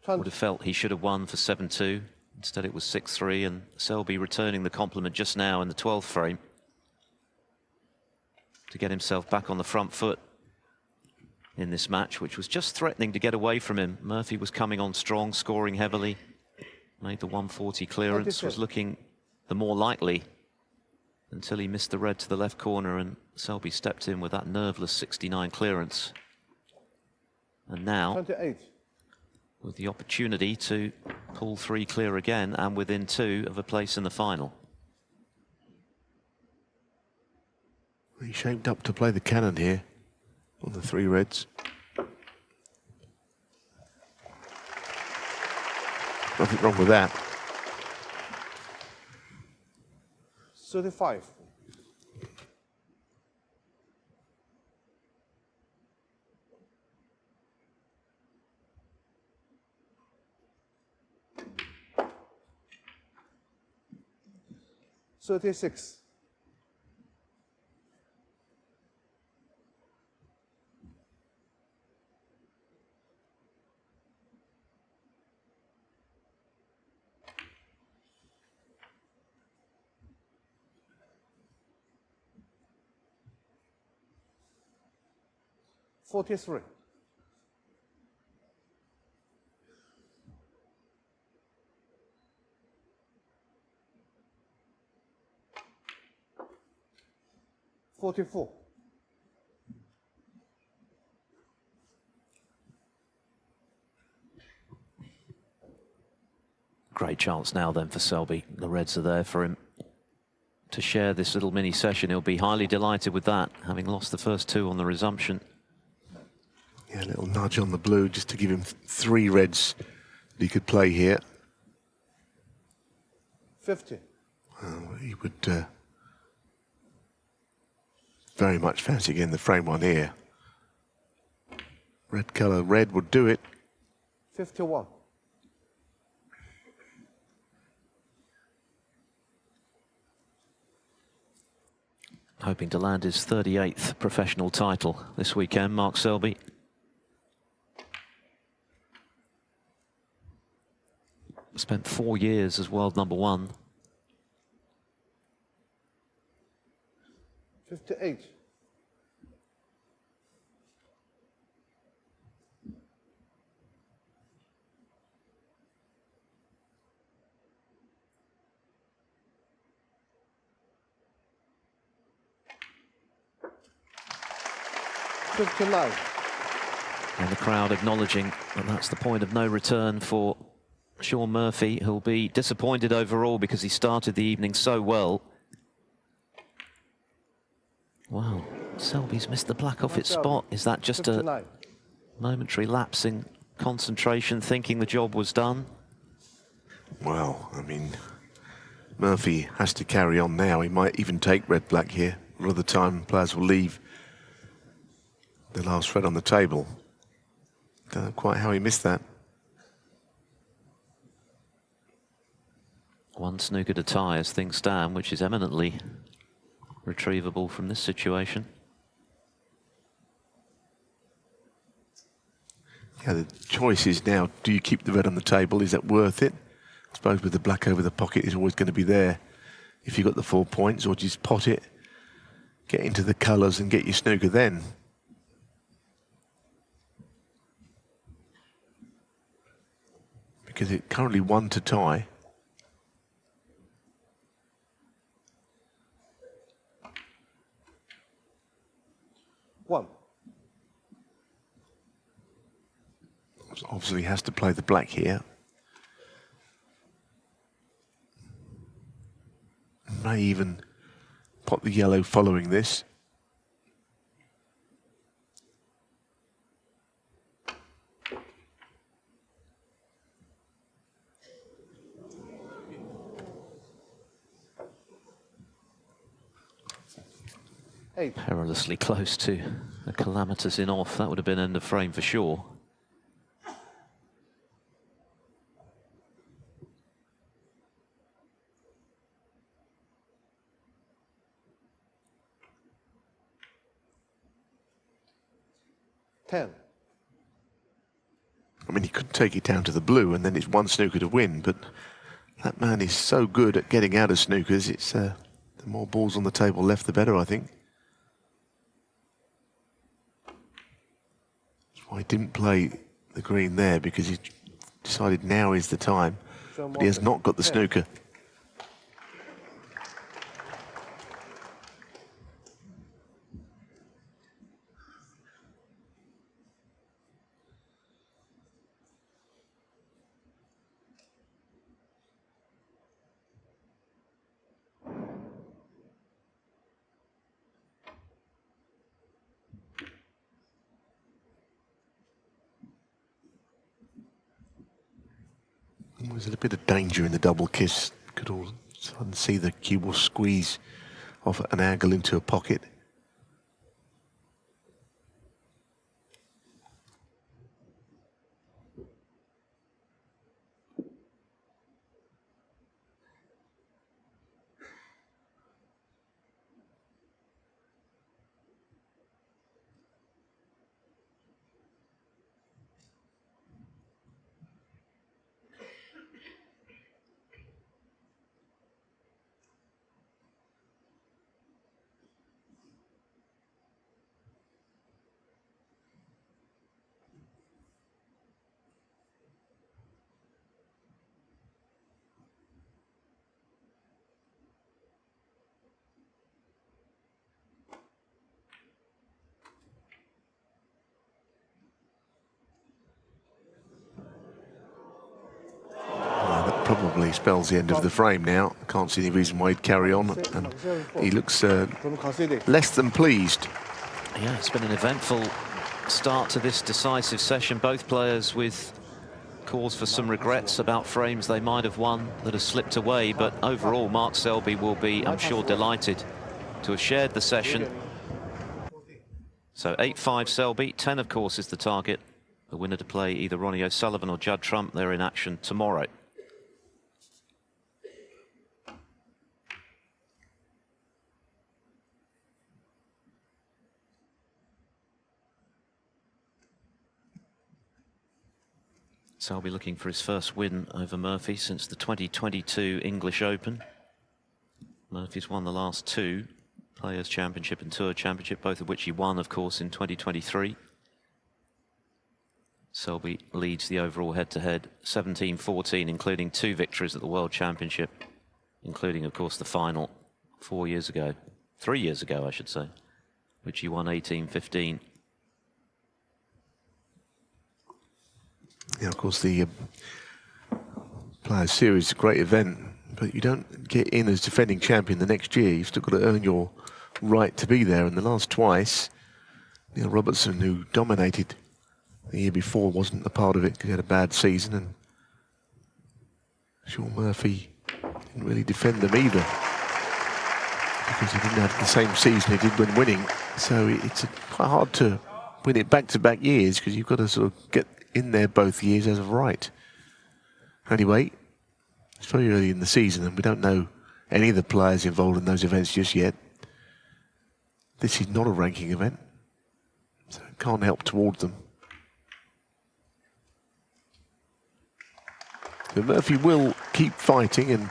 A: would have felt he should have won for 7-2. Instead it was 6-3, and Selby returning the compliment just now in the 12th frame to get himself back on the front foot in this match, which was just threatening to get away from him. Murphy was coming on strong, scoring heavily. Made the 140 clearance, was looking the more likely until he missed the red to the left corner, and Selby stepped in with that nerveless 69 clearance. And now,
C: 28.
A: with the opportunity to pull 3 clear again and within 2 of a place in the final.
B: He shaped up to play the cannon here on the 3 reds. Nothing wrong with that.
C: 35. $36. $43. $44.
A: Great chance now then for Selby. The reds are there for him to share this little mini session. He'll be highly delighted with that, having lost the first 2 on the resumption.
B: Yeah, a little nudge on the blue just to give him 3 reds that he could play here.
C: 50.
B: He would very much fancy again the frame one here. Red colour, red would do it.
C: 51.
A: Hoping to land his 38th professional title this weekend, Mark Selby. Spent 4 years as world #1.
C: 58. $59.
A: And the crowd acknowledging that that's the point of no return for Shaun Murphy, who'll be disappointed overall because he started the evening so well. Wow, Selby's missed the black off its spot. Is that just
C: 59.
A: a momentary lapse in concentration, thinking the job was done?
B: Well, I mean, Murphy has to carry on now. He might even take red-black here. A lot of the time, players will leave the last red on the table. Don't know quite how he missed that.
A: 1 snooker to tie as things stand, which is eminently retrievable from this situation.
B: Yeah, the choice is now, do you keep the red on the table? Is that worth it? I suppose with the black over the pocket is always going to be there if you've got the 4 points, or just pot it, get into the colours and get your snooker then. Because it's currently 1 to tie.
C: One.
B: Obviously has to play the black here. May even pot the yellow following this.
A: Perilously close to the calamitous in off. That would have been end of frame for sure.
B: I mean, he could take it down to the blue and then it's 1 snooker to win, but that man is so good at getting out of snookers. It's the more balls on the table left, the better, I think. Well, he didn't play the green there because he decided now is the time, but he has not got the snooker. There's a bit of danger in the double kiss. Could all suddenly see the cue ball squeeze off at an angle into a pocket. That probably spells the end of the frame now. Can't see any reason why he'd carry on, and he looks less than pleased.
A: Yeah, it's been an eventful start to this decisive session. Both players with cause for some regrets about frames they might have won that have slipped away, but overall Mark Selby will be, I'm sure, delighted to have shared the session. So 8-5 Selby, 10 of course is the target. The winner to play either Ronnie O'Sullivan or Judd Trump. They're in action tomorrow. Selby looking for his first win over Murphy since the 2022 English Open. Murphy's won the last two, Players' Championship and Tour Championship, both of which he won, of course, in 2023. Selby leads the overall head-to-head 17-14, including 2 victories at the World Championship, including, of course, the final 4 years ago, 3 years ago, I should say, which he won 18-15.
B: Yeah, of course, the Players Series is a great event, but you don't get in as defending champion the next year. You've still got to earn your right to be there. And the last twice, Neal Robertson, who dominated the year before, wasn't a part of it because he had a bad season, and Shaun Murphy didn't really defend them either because he didn't have the same season he did when winning. So it's quite hard to win it back-to-back years because you've got to sort of get in there both years as of right. Anyway, it's very early in the season and we don't know any of the players involved in those events just yet. This is not a ranking event, so it can't help towards them. So Murphy will keep fighting and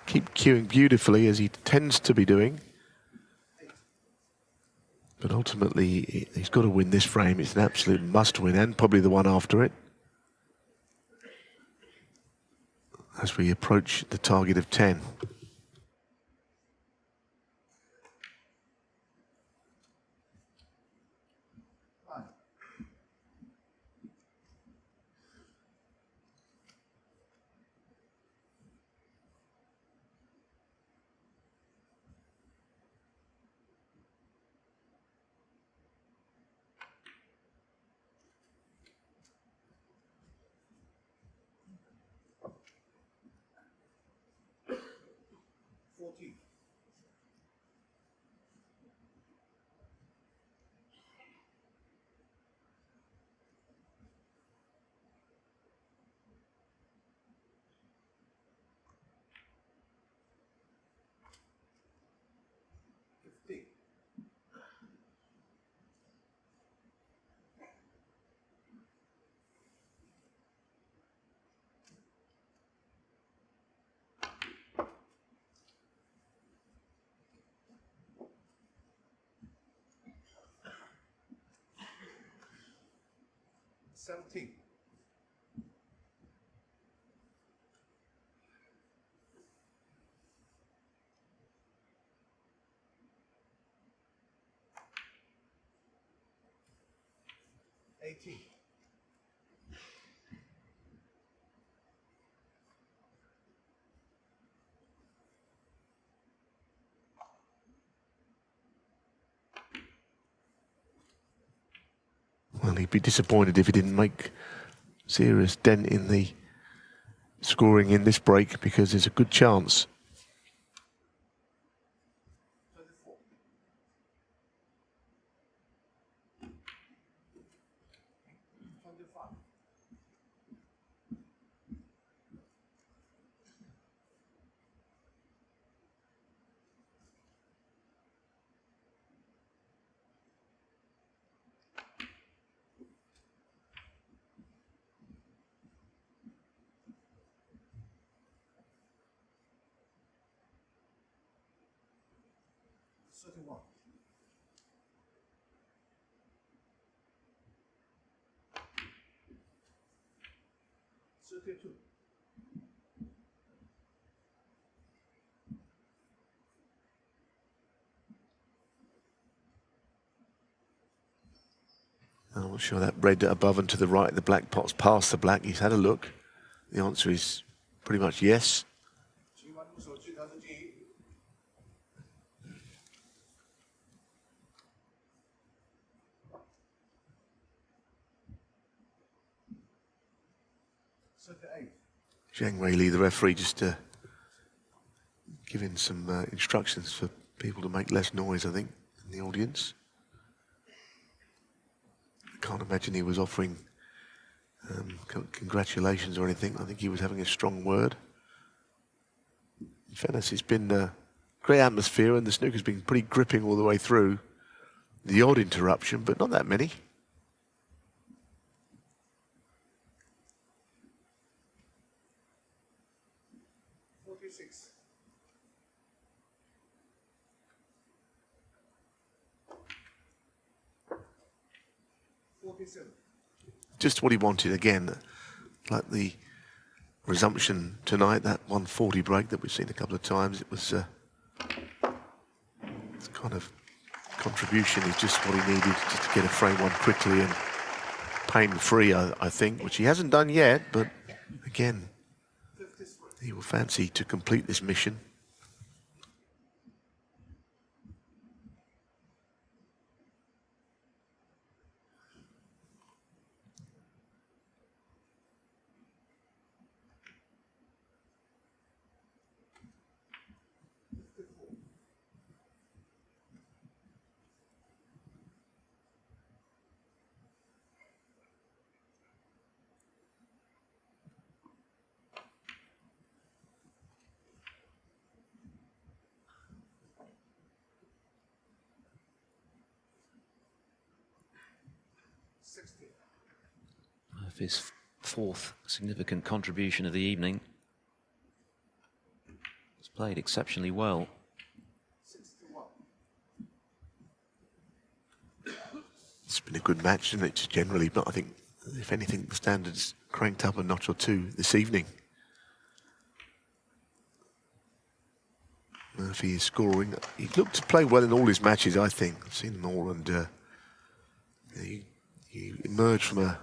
B: keep cueing beautifully as he tends to be doing. But ultimately, he's got to win this frame. It's an absolute must-win, and probably the one after it, as we approach the target of 10.
C: 17.
B: Well, he'd be disappointed if he didn't make serious dent in the scoring in this break, because there's a good chance. I'm not sure that red above and to the right, the black pot's past the black. He's had a look. The answer is pretty much yes. Zheng Weili, the referee, just giving some instructions for people to make less noise, I think, in the audience. I can't imagine he was offering congratulations or anything. I think he was having a strong word. In fairness, it's been a great atmosphere, and the snooker's been pretty gripping all the way through. The odd interruption, but not that many. Just what he wanted again, like the resumption tonight, that 140 break that we've seen a couple of times. It was it's kind of contribution is just what he needed, just to get a frame on quickly and pain-free, I think, which he hasn't done yet, but again, he will fancy to complete this mission.
A: His fourth significant contribution of the evening. He's played exceptionally well.
B: It's been a good match, isn't it, just generally, but I think, if anything, the standards cranked up a notch or two this evening. Murphy is scoring. He looked to play well in all his matches, I think. I've seen them all, and he emerged from a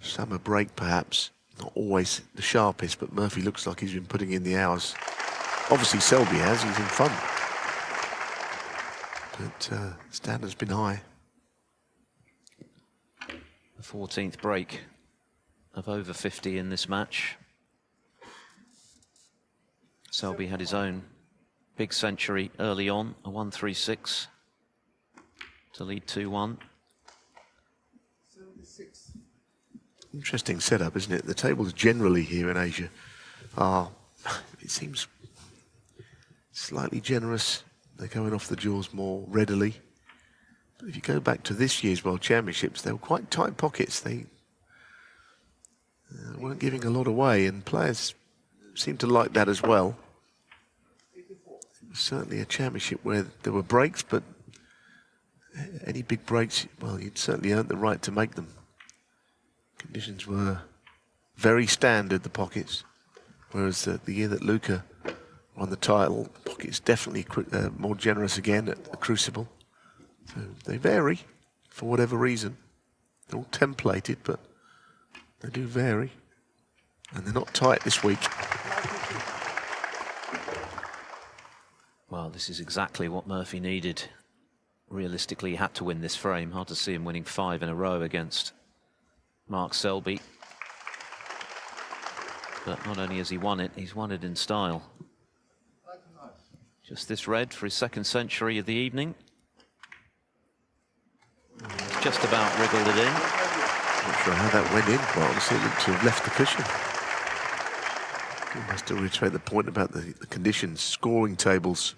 B: summer break, perhaps. Not always the sharpest, but Murphy looks like he's been putting in the hours. Obviously, Selby has. He's in front. But standard's been high.
A: The 14th break of over 50 in this match. Selby had his own big century early on, a 136 to lead 2-1.
B: Interesting setup, isn't it? The tables generally here in Asia are, it seems, slightly generous. They're going off the jaws more readily. But if you go back to this year's World Championships, they were quite tight pockets. They weren't giving a lot away, and players seemed to like that as well. It was certainly a championship where there were breaks, but any big breaks, well, you'd certainly earned the right to make them. Conditions were very standard, the pockets, whereas the year that Luca won the title, pockets definitely more generous again at the Crucible. So they vary for whatever reason. They're all templated, but they do vary. And they're not tight this week.
A: Well, this is exactly what Murphy needed. Realistically, he had to win this frame. Hard to see him winning 5 in a row against Mark Selby. But not only has he won it, he's won it in style. Just this red for his 2nd century of the evening. He's just about wriggled it in.
B: Not sure how that went in, quite honestly. It looked to have left the cushion. I still reiterate the point about the conditions, scoring tables.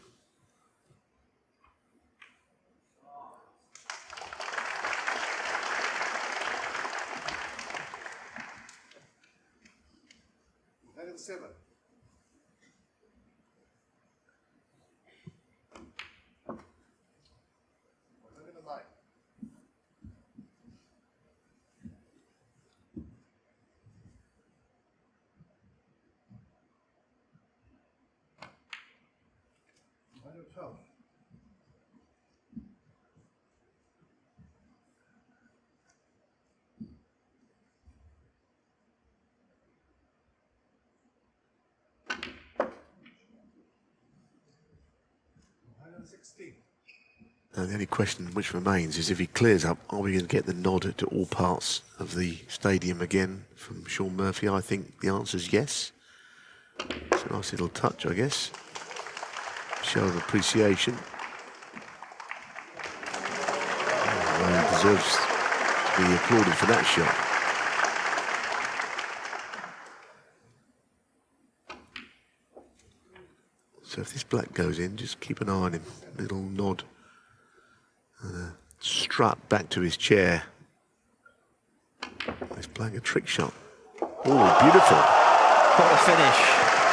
B: Now, the only question which remains is if he clears up, are we going to get the nod to all parts of the stadium again from Shaun Murphy? I think the answer is yes. It's a nice little touch, I guess. Show of appreciation. Well, he deserves to be applauded for that shot. So if this black goes in, just keep an eye on him. Little nod. Strut back to his chair. He's playing a trick shot. Oh, beautiful.
A: What a finish.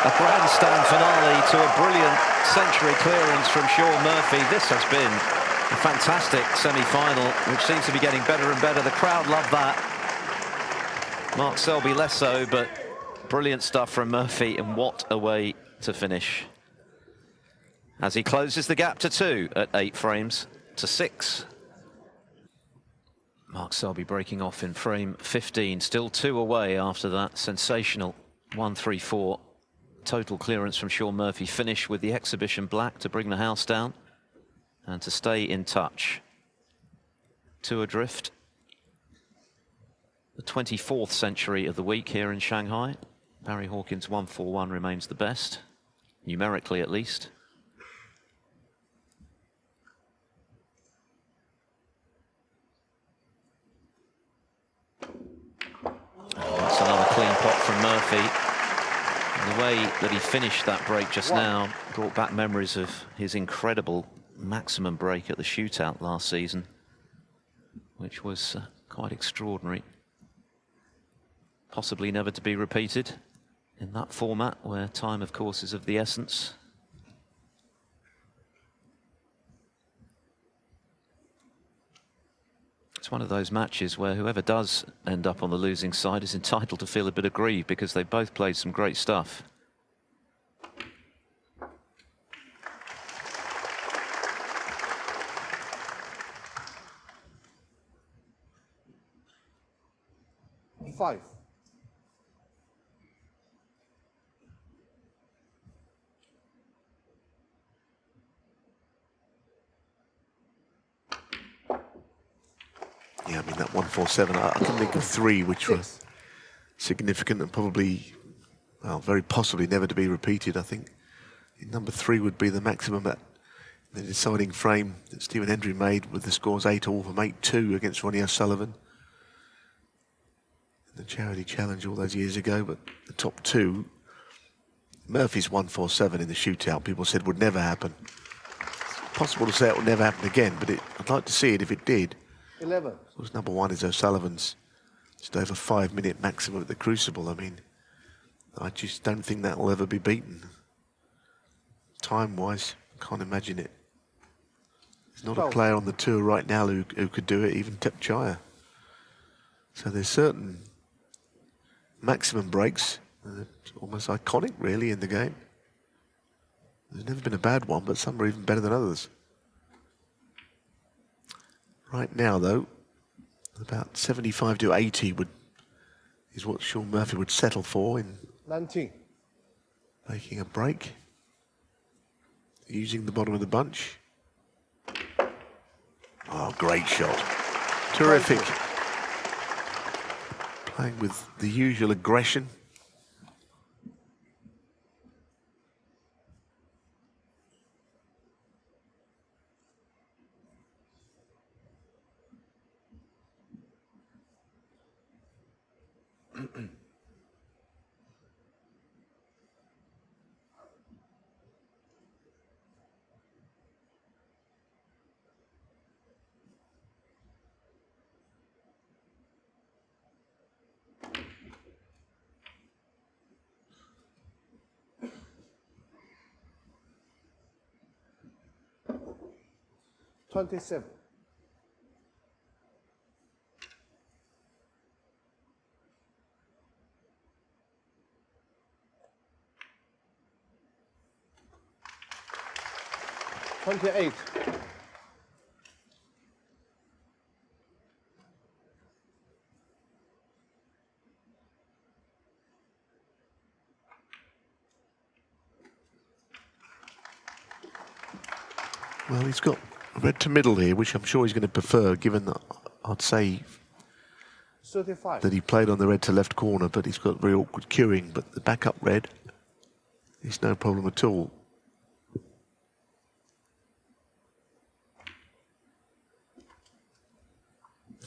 A: A grandstand finale to a brilliant century clearance from Shaun Murphy. This has been a fantastic semi-final, which seems to be getting better and better. The crowd love that. Mark Selby less so, but brilliant stuff from Murphy, and what a way to finish. As he closes the gap to 2 at 8 frames to 6. Mark Selby breaking off in frame 15, still 2 away after that sensational 1-3-4 total clearance from Shaun Murphy. Finish with the exhibition black to bring the house down and to stay in touch. 2 adrift. The 24th century of the week here in Shanghai. Barry Hawkins' 1-4-1 remains the best, numerically at least. That's another clean pot from Murphy. And the way that he finished that break just now brought back memories of his incredible maximum break at the shootout last season, which was quite extraordinary. Possibly never to be repeated in that format, where time, of course, is of the essence. It's one of those matches where whoever does end up on the losing side is entitled to feel a bit aggrieved, because they both played some great stuff.
C: Five.
B: Yeah, I mean, that 1-4-7, I can think of 3 which were significant and probably, well, very possibly never to be repeated. I think number 3 would be the maximum at the deciding frame that Stephen Hendry made, with the scores 8-all from 8-2 against Ronnie O'Sullivan. The charity challenge all those years ago, but the top 2, Murphy's 1-4-7 in the shootout, people said would never happen. It's possible to say it will never happen again, but I'd like to see it if it did.
C: 11.
B: Of course, number 1 is O'Sullivan's just over 5-minute maximum at the Crucible. I mean, I just don't think that will ever be beaten. Time-wise, can't imagine it. There's not a player on the tour right now who could do it, even Tepchaya. So there's certain maximum breaks. It's almost iconic, really, in the game. There's never been a bad one, but some are even better than others. Right now, though, about 75 to 80 is what Shaun Murphy would settle for in
C: 19.
B: Making a break. Using the bottom of the bunch. Oh, great shot. Terrific. Playing with the usual aggression.
C: $27. $28.
B: Well, he's got red to middle here, which I'm sure he's going to prefer, given that I'd say
C: 35.
B: that he played on the red to left corner, but he's got very awkward cueing. But the backup red is no problem at all.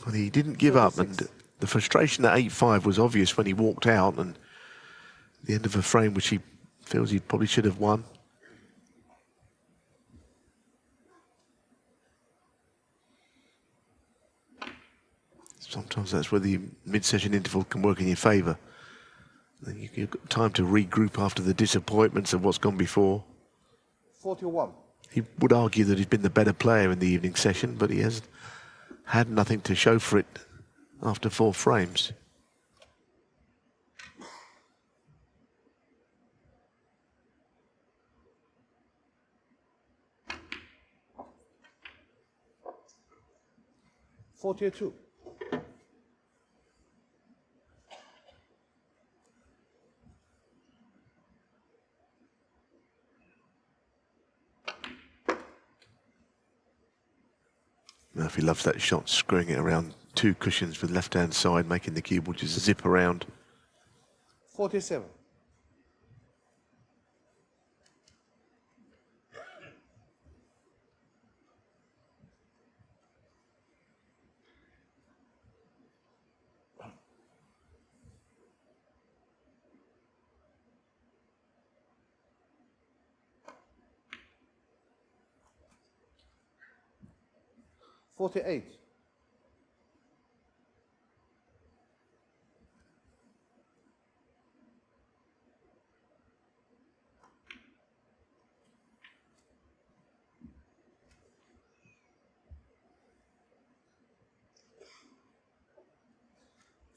B: Well, he didn't give up, and the frustration at 8-5 was obvious when he walked out, and the end of a frame which he feels he probably should have won. Sometimes that's where the mid-session interval can work in your favour. Then you've got time to regroup after the disappointments of what's gone before.
C: 41.
B: He would argue that he's been the better player in the evening session, but he has had nothing to show for it after 4 frames.
C: $42.
B: Murphy loves that shot, screwing it around 2 cushions with left-hand side, making the cube just zip around.
C: 47. $48.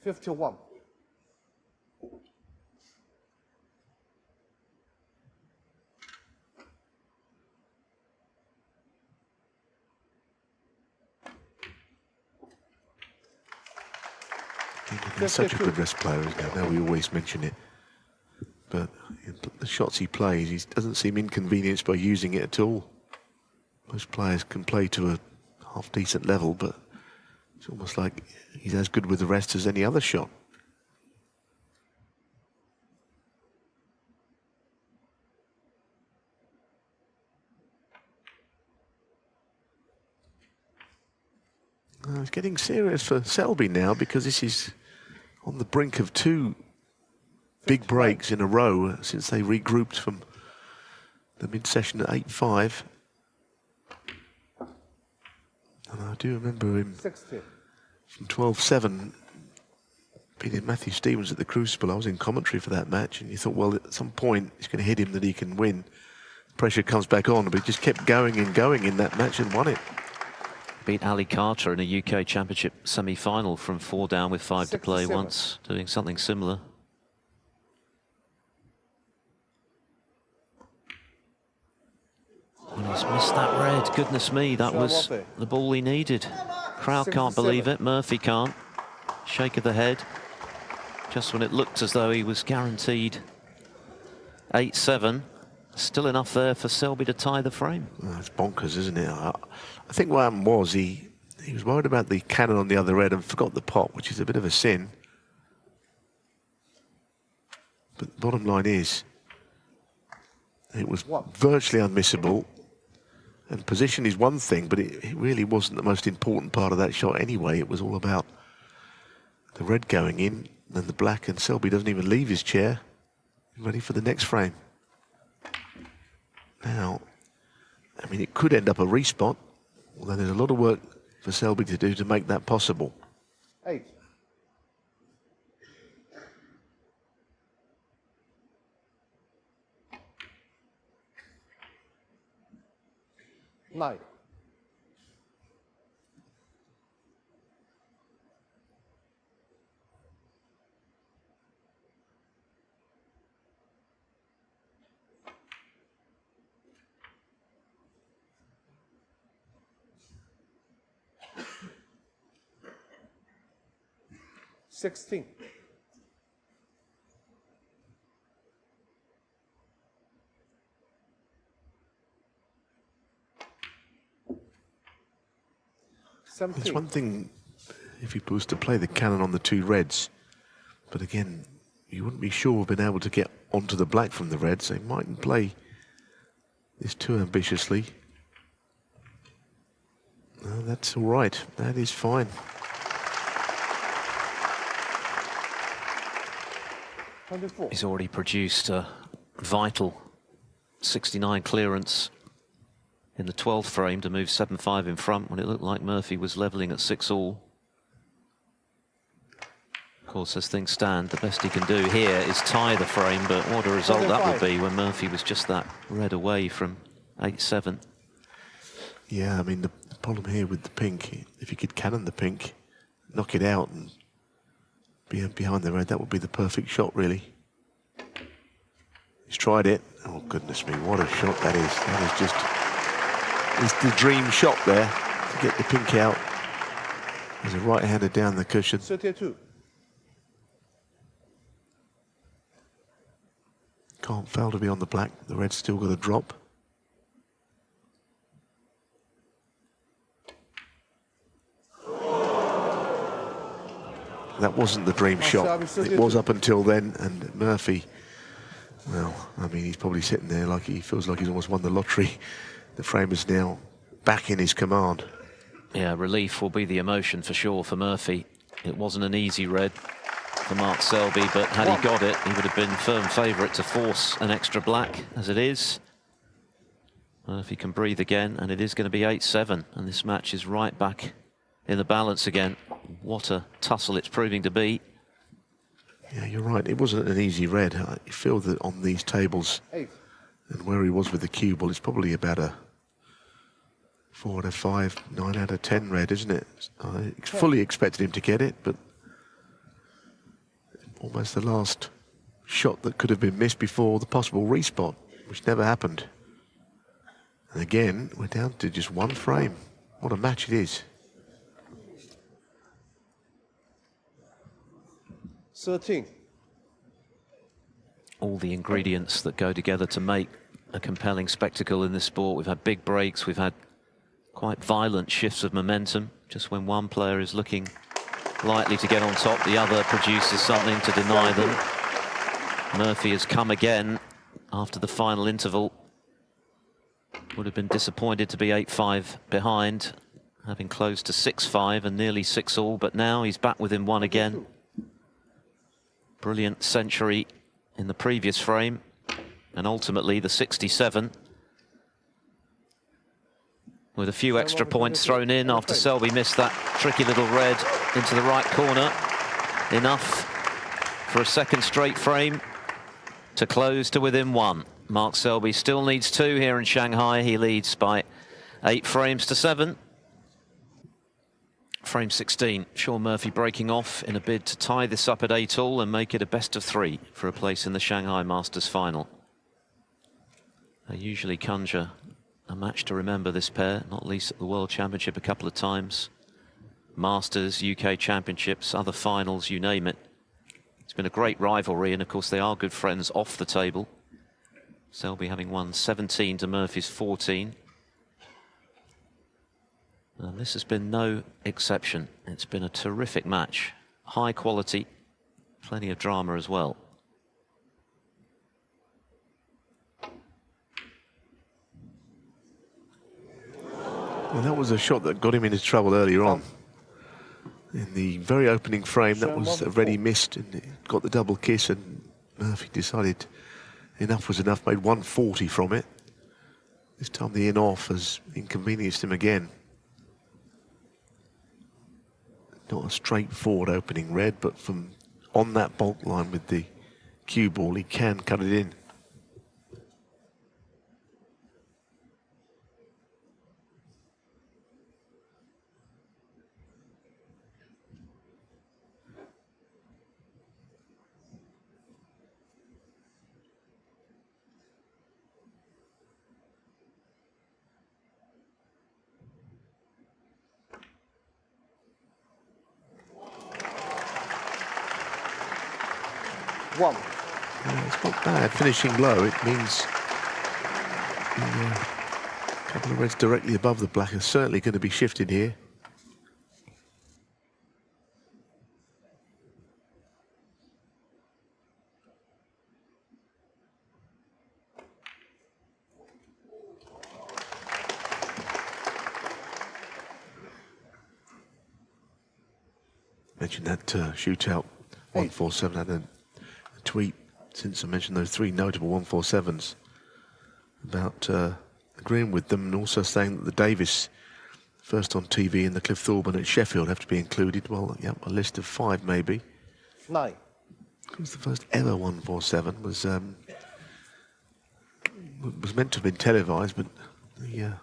C: $51.
B: He's such a good rest player, isn't he? I know we always mention it, but the shots he plays, he doesn't seem inconvenienced by using it at all. Most players can play to a half-decent level, but it's almost like he's as good with the rest as any other shot. It's getting serious for Selby now, because this is on the brink of 2 big breaks in a row since they regrouped from the mid-session at 8-5. And I do remember him
C: 60.
B: from 12-7 beating Matthew Stevens at the Crucible. I was in commentary for that match, and you thought, well, at some point it's going to hit him that he can win. Pressure comes back on, but he just kept going and going in that match and won it.
A: Beat Ali Carter in a UK Championship semi-final from 4 down with 5 to play
C: 67.
A: once, doing something similar. He's missed that red. Goodness me, that was the ball he needed. Crowd can't believe it. Murphy can't. Shake of the head. Just when it looked as though he was guaranteed 8-7. Still enough there for Selby to tie the frame.
B: Oh, it's bonkers, isn't it? I think what happened was he was worried about the cannon on the other red and forgot the pot, which is a bit of a sin. But the bottom line is, it was virtually unmissable. And position is one thing, but it really wasn't the most important part of that shot anyway. It was all about the red going in and the black, and Selby doesn't even leave his chair. Ready for the next frame. Now, I mean, it could end up a respot, although there's a lot of work for Selby to do to make that possible.
C: 8. 9. $16.
B: It's one thing if he was to play the cannon on the two reds, but again, you wouldn't be sure of being able to get onto the black from the reds. They mightn't play this too ambitiously. No, that's all right. That is fine.
C: 24.
A: He's already produced a vital 69 clearance in the 12th frame to move 7-5 in front when it looked like Murphy was levelling at 6-all. Of course, as things stand, the best he can do here is tie the frame, but what a result that would be when Murphy was just that red away from 8-7.
B: Yeah, I mean, the problem here with the pink, if you could cannon the pink, knock it out and be behind the red, that would be the perfect shot, really. He's tried it. Oh, goodness me, what a shot that is. That is just... It's the dream shot there to get the pink out. There's a right-hander down the cushion.
C: 32.
B: Can't fail to be on the black. The red's still got a drop. That wasn't the dream shot. It was up until then, and Murphy, well, I mean, he's probably sitting there like he feels like he's almost won the lottery. The frame is now back in his command.
A: Yeah, relief will be the emotion for sure for Murphy. It wasn't an easy red for Mark Selby, but had he got it, he would have been firm favourite to force an extra black. As it is, Murphy can breathe again, and it is going to be 8-7, and this match is right back in the balance again. What a tussle it's proving to be.
B: Yeah, you're right. It wasn't an easy red. I feel that on these tables,
C: 8.
B: and where he was with the cue ball, it's probably about a 4 out of 5, 9 out of 10 red, isn't it? I fully expected him to get it, but almost the last shot that could have been missed before the possible respot, which never happened. And again, we're down to just one frame. What a match it is.
C: 13.
A: All the ingredients that go together to make a compelling spectacle in this sport. We've had big breaks, we've had quite violent shifts of momentum. Just when one player is looking likely to get on top, the other produces something to deny them. Murphy has come again after the final interval. Would have been disappointed to be 8-5 behind, having closed to 6-5 and nearly 6-all, but now he's back within one again. Brilliant century in the previous frame, and ultimately the 67. With a few extra points thrown in after Selby missed that tricky little red into the right corner. Enough for a second straight frame to close to within one. Mark Selby still needs 2 here in Shanghai. He leads by 8 frames to 7. Frame 16, Shaun Murphy breaking off in a bid to tie this up at 8-all and make it a best of 3 for a place in the Shanghai Masters final. They usually conjure a match to remember, this pair, not least at the World Championship a couple of times. Masters, UK Championships, other finals, you name it. It's been a great rivalry, and of course they are good friends off the table. Selby having won 17 to Murphy's 14. And this has been no exception. It's been a terrific match. High quality, plenty of drama as well.
B: Well, that was a shot that got him into trouble earlier on. In the very opening frame, that was already missed, and it got the double kiss, and Murphy decided enough was enough, made 140 from it. This time the in-off has inconvenienced him again. Not a straightforward opening red, but from on that bulk line with the cue ball, he can cut it in.
C: One.
B: It's not bad. Finishing low, it means a couple of reds directly above the black are certainly going to be shifted here. Mentioned that shootout 147 had a tweet since I mentioned those three notable 147s about agreeing with them, and also saying that the Davis first on TV and the Cliff Thorburn at Sheffield have to be included. Well, yeah, a list of 5 maybe.
C: 9.
B: It was the first ever 147 was meant to have been televised, but the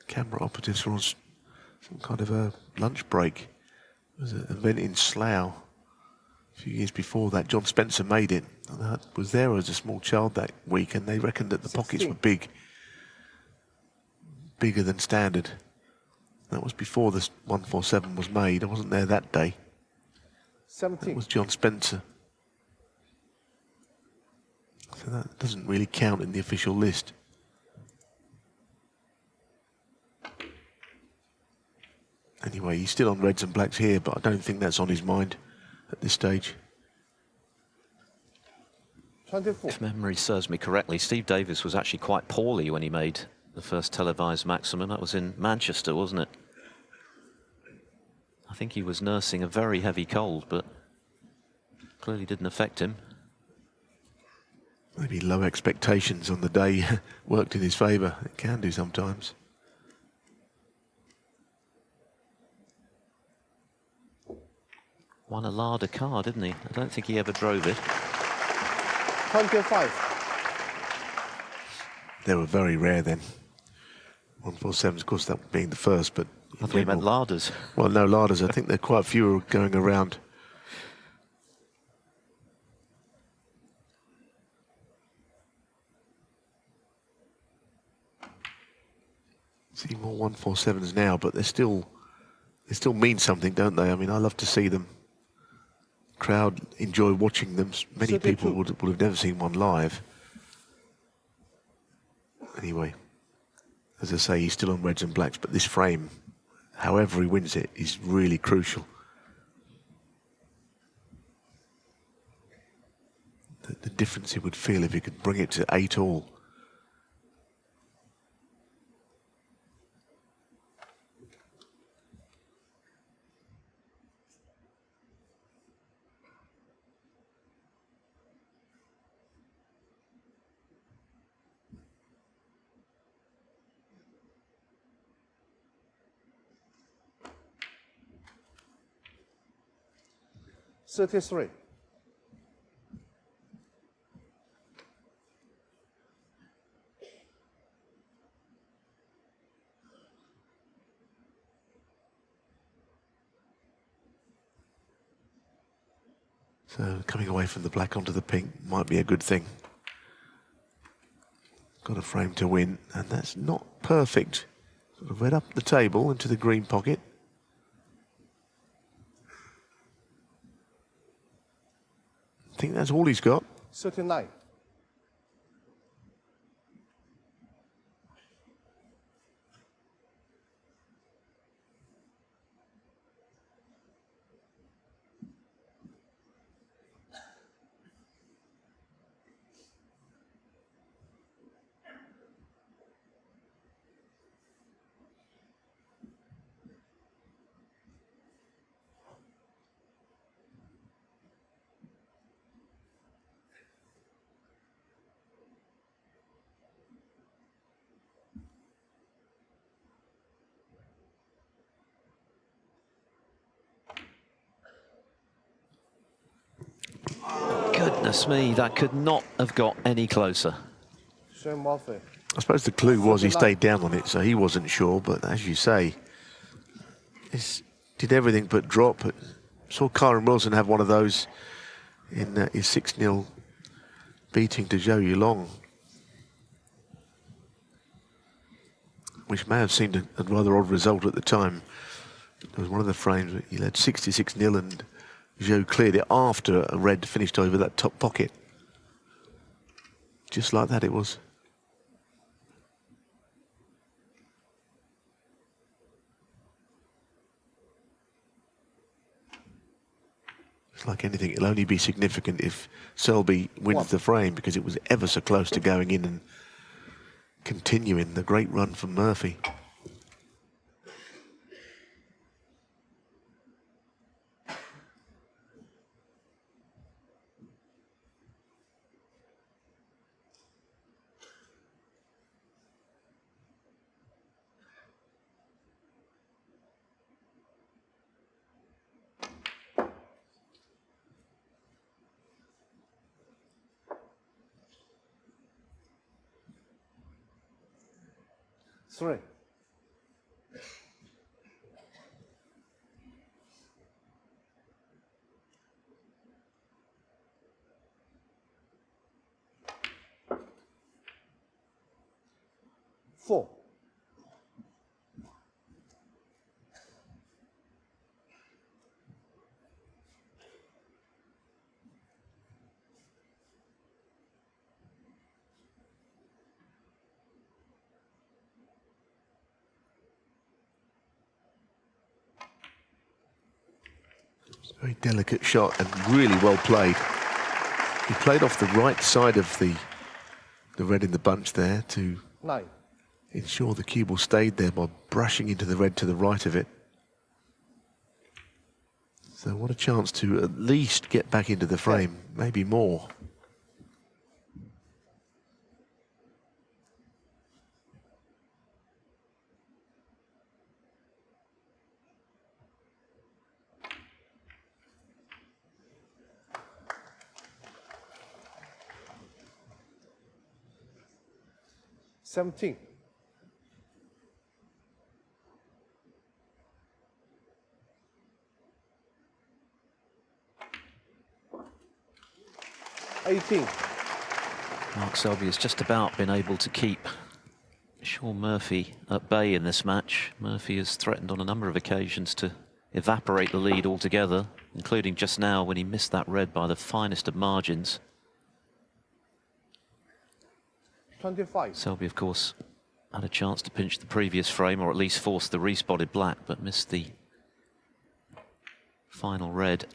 B: camera operatives were on some kind of a lunch break. It was an event in Slough a few years before that. John Spencer made it. And I was there as a small child that week, and they reckoned that the
C: 16.
B: pockets were bigger than standard. That was before this 147 was made. I wasn't there that day.
C: 17.
B: That was John Spencer. So that doesn't really count in the official list. Anyway, he's still on reds and blacks here, but I don't think that's on his mind at this stage.
C: 24.
A: If memory serves me correctly, Steve Davis was actually quite poorly when he made the first televised maximum. That was in Manchester, wasn't it? I think he was nursing a very heavy cold, but clearly didn't affect him.
B: Maybe low expectations on the day worked in his favour. It can do sometimes.
A: Won a Larder car, didn't he? I don't think he ever drove it.
C: 25.
B: They were very rare then. 147s, of course, that being the first, but...
A: I thought you meant Larders.
B: Well, no, Larders. I think there are quite a few going around. See more 147s now, but they still mean something, don't they? I mean, I love to see them. Crowd enjoy watching them. Many people would have never seen one live. Anyway, as I say, he's still on reds and blacks, but this frame, however he wins it, is really crucial. The difference he would feel if he could bring it to 8 all.
C: $33.
B: So coming away from the black onto the pink might be a good thing. got a frame to win, and that's not perfect. Sort of red up the table into the green pocket. I think that's all he's got.
C: 39.
A: Goodness me, that could not have got any closer.
C: Shaun Murphy.
B: I suppose the clue was he stayed down on it, so he wasn't sure. But as you say, he did everything but drop. Saw Kyron Wilson have one of those in his 6-0 beating to Zhou Yulong, which may have seemed a rather odd result at the time. It was one of the frames where he led 66-0 and Zhou cleared it after a red finished over that top pocket. Just like that it was. It's like anything, it'll only be significant if Selby wins the frame, because it was ever so close to going in and continuing the great run from Murphy.
C: Three. Four.
B: Very delicate shot and really well played. He played off the right side of the red in the bunch there to
C: 9.
B: ensure the cue ball stayed there by brushing into the red to the right of it. So what a chance to at least get back into the frame, maybe more.
C: Seventeen.
A: Mark Selby has just about been able to keep Shaun Murphy at bay in this match. Murphy has threatened on a number of occasions to evaporate the lead altogether, including just now when he missed that red by the finest of margins.
C: 25.
A: Selby, of course, had a chance to pinch the previous frame, or at least force the respotted black, but missed the final red.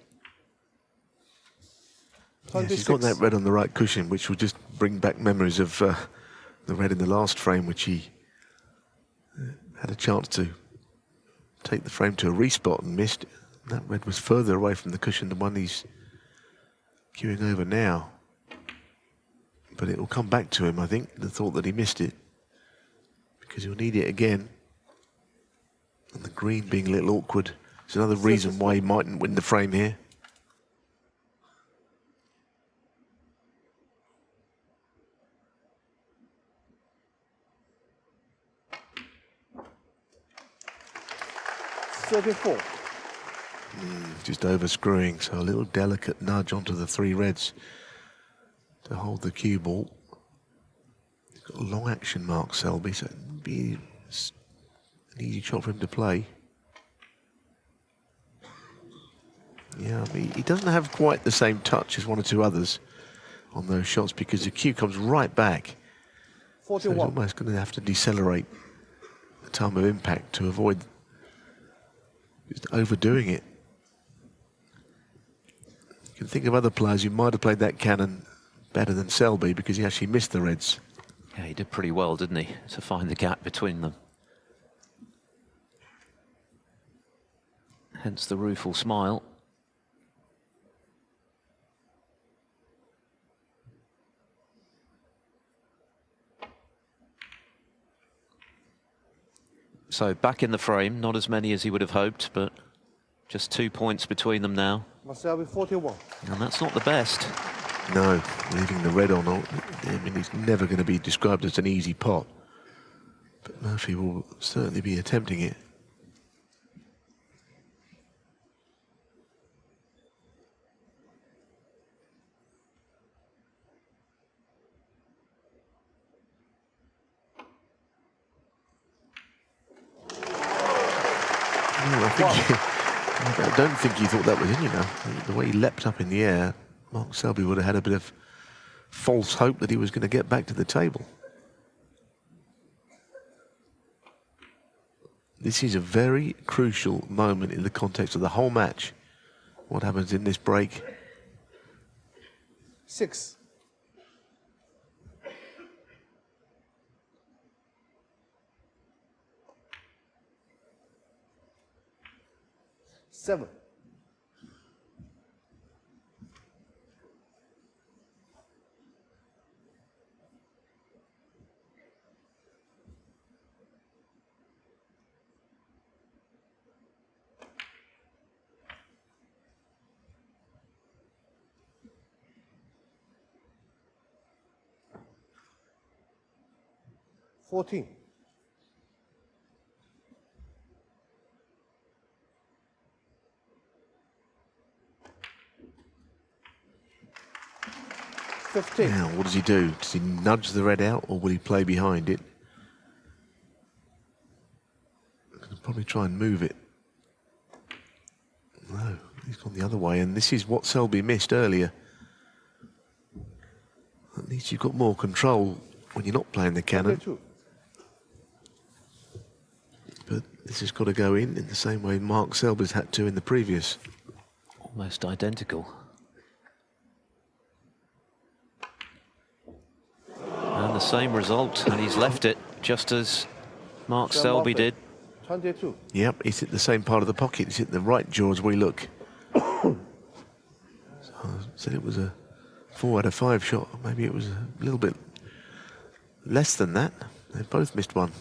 B: Yes, he's got that red on the right cushion, which will just bring back memories of the red in the last frame, which he had a chance to take the frame to a respot and missed. That red was further away from the cushion than one he's queuing over now. But it will come back to him, I think, the thought that he missed it, because he'll need it again. And the green being a little awkward is another reason why he mightn't win the frame here. Just over screwing, so a little delicate nudge onto the three reds to hold the cue ball. He's got long action, Mark Selby, so it'd be an easy shot for him to play. Yeah, I mean, he doesn't have quite the same touch as one or two others on those shots because the cue comes right back.
C: 41.
B: So he's almost going to have to decelerate the time of impact to avoid just overdoing it. You can think of other players who might have played that cannon better than Selby because he actually missed the reds.
A: Yeah, he did pretty well, didn't he, to find the gap between them. Hence the rueful smile. So back in the frame, not as many as he would have hoped, but just 2 points between them now.
C: Selby 41.
A: And that's not the best.
B: No, leaving the red on, I mean, it's never going to be described as an easy pot. But Murphy will certainly be attempting it. I don't think he thought that was in, you know. The way he leapt up in the air, Mark Selby would have had a bit of false hope that he was going to get back to the table. This is a very crucial moment in the context of the whole match. What happens in this break?
C: 6. 7. 14. 15.
B: Now, what does he do? Does he nudge the red out, or will he play behind it? He'll probably try and move it. No, he's gone the other way, and this is what Selby missed earlier. At least you've got more control when you're not playing the cannon.
C: 22.
B: But this has got to go in the same way Mark Selby's had to in the previous.
A: Almost identical. And the same result, and he's left it just as Mark Selby did.
C: 22.
B: Yep, he's hit the same part of the pocket. He's hit the right jaw as we look. So I said it was a 4 out of 5 shot. Maybe it was a little bit less than that. They both missed one.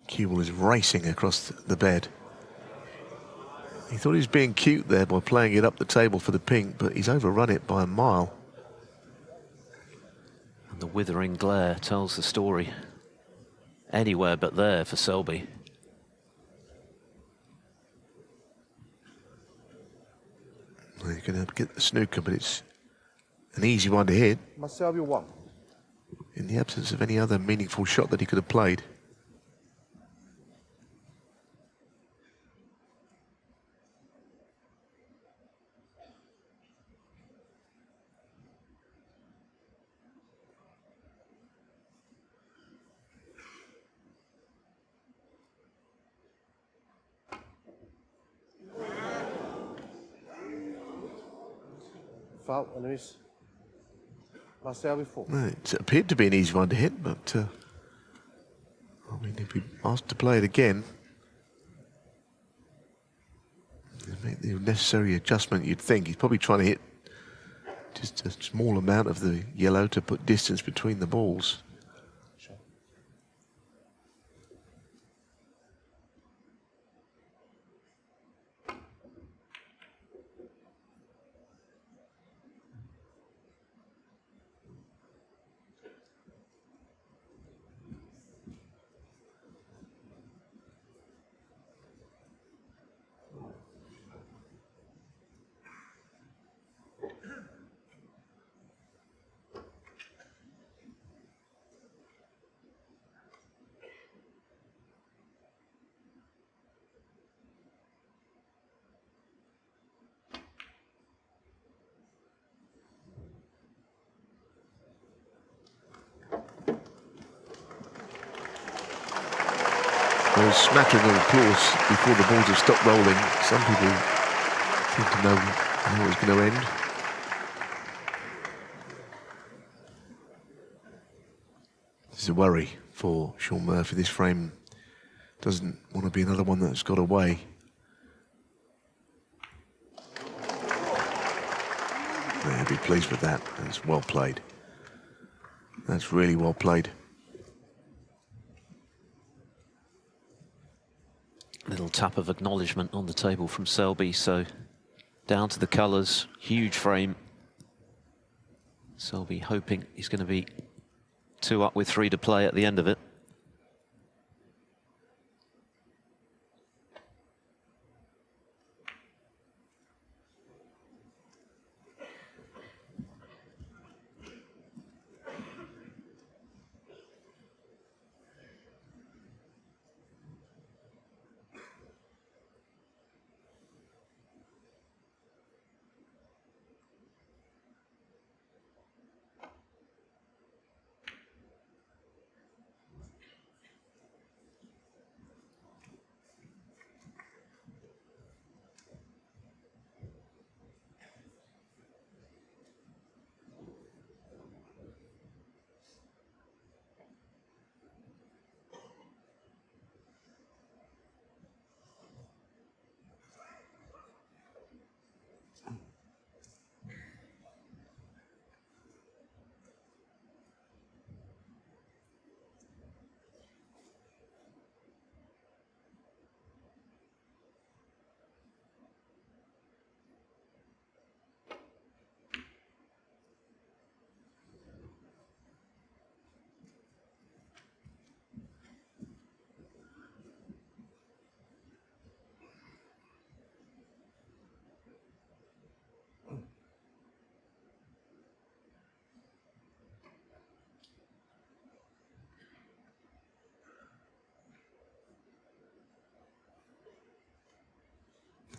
B: Cue ball is racing across the bed. He thought he was being cute there by playing it up the table for the pink, but he's overrun it by a mile.
A: And the withering glare tells the story. Anywhere but there for Selby.
B: Well, you're going to get the snooker, but it's an easy one to hit.
C: Selby 1.
B: In the absence of any other meaningful shot that he could have played.
C: Foul, anyways. Selby 4.
B: No, it appeared to be an easy one to hit, but I mean, if we asked to play it again, make the necessary adjustment, you'd think. He's probably trying to hit just a small amount of the yellow to put distance between the balls.
C: Sure.
B: a smattering of applause before the balls have stopped rolling. Some people seem to know how it's going to end. This is a worry for Shaun Murphy. This frame doesn't want to be another one that's got away. Yeah, be pleased with that. That's well played. That's really well played.
A: Little tap of acknowledgement on the table from Selby, so down to the colours, huge frame. Selby hoping he's going to be 2 up with 3 to play at the end of it.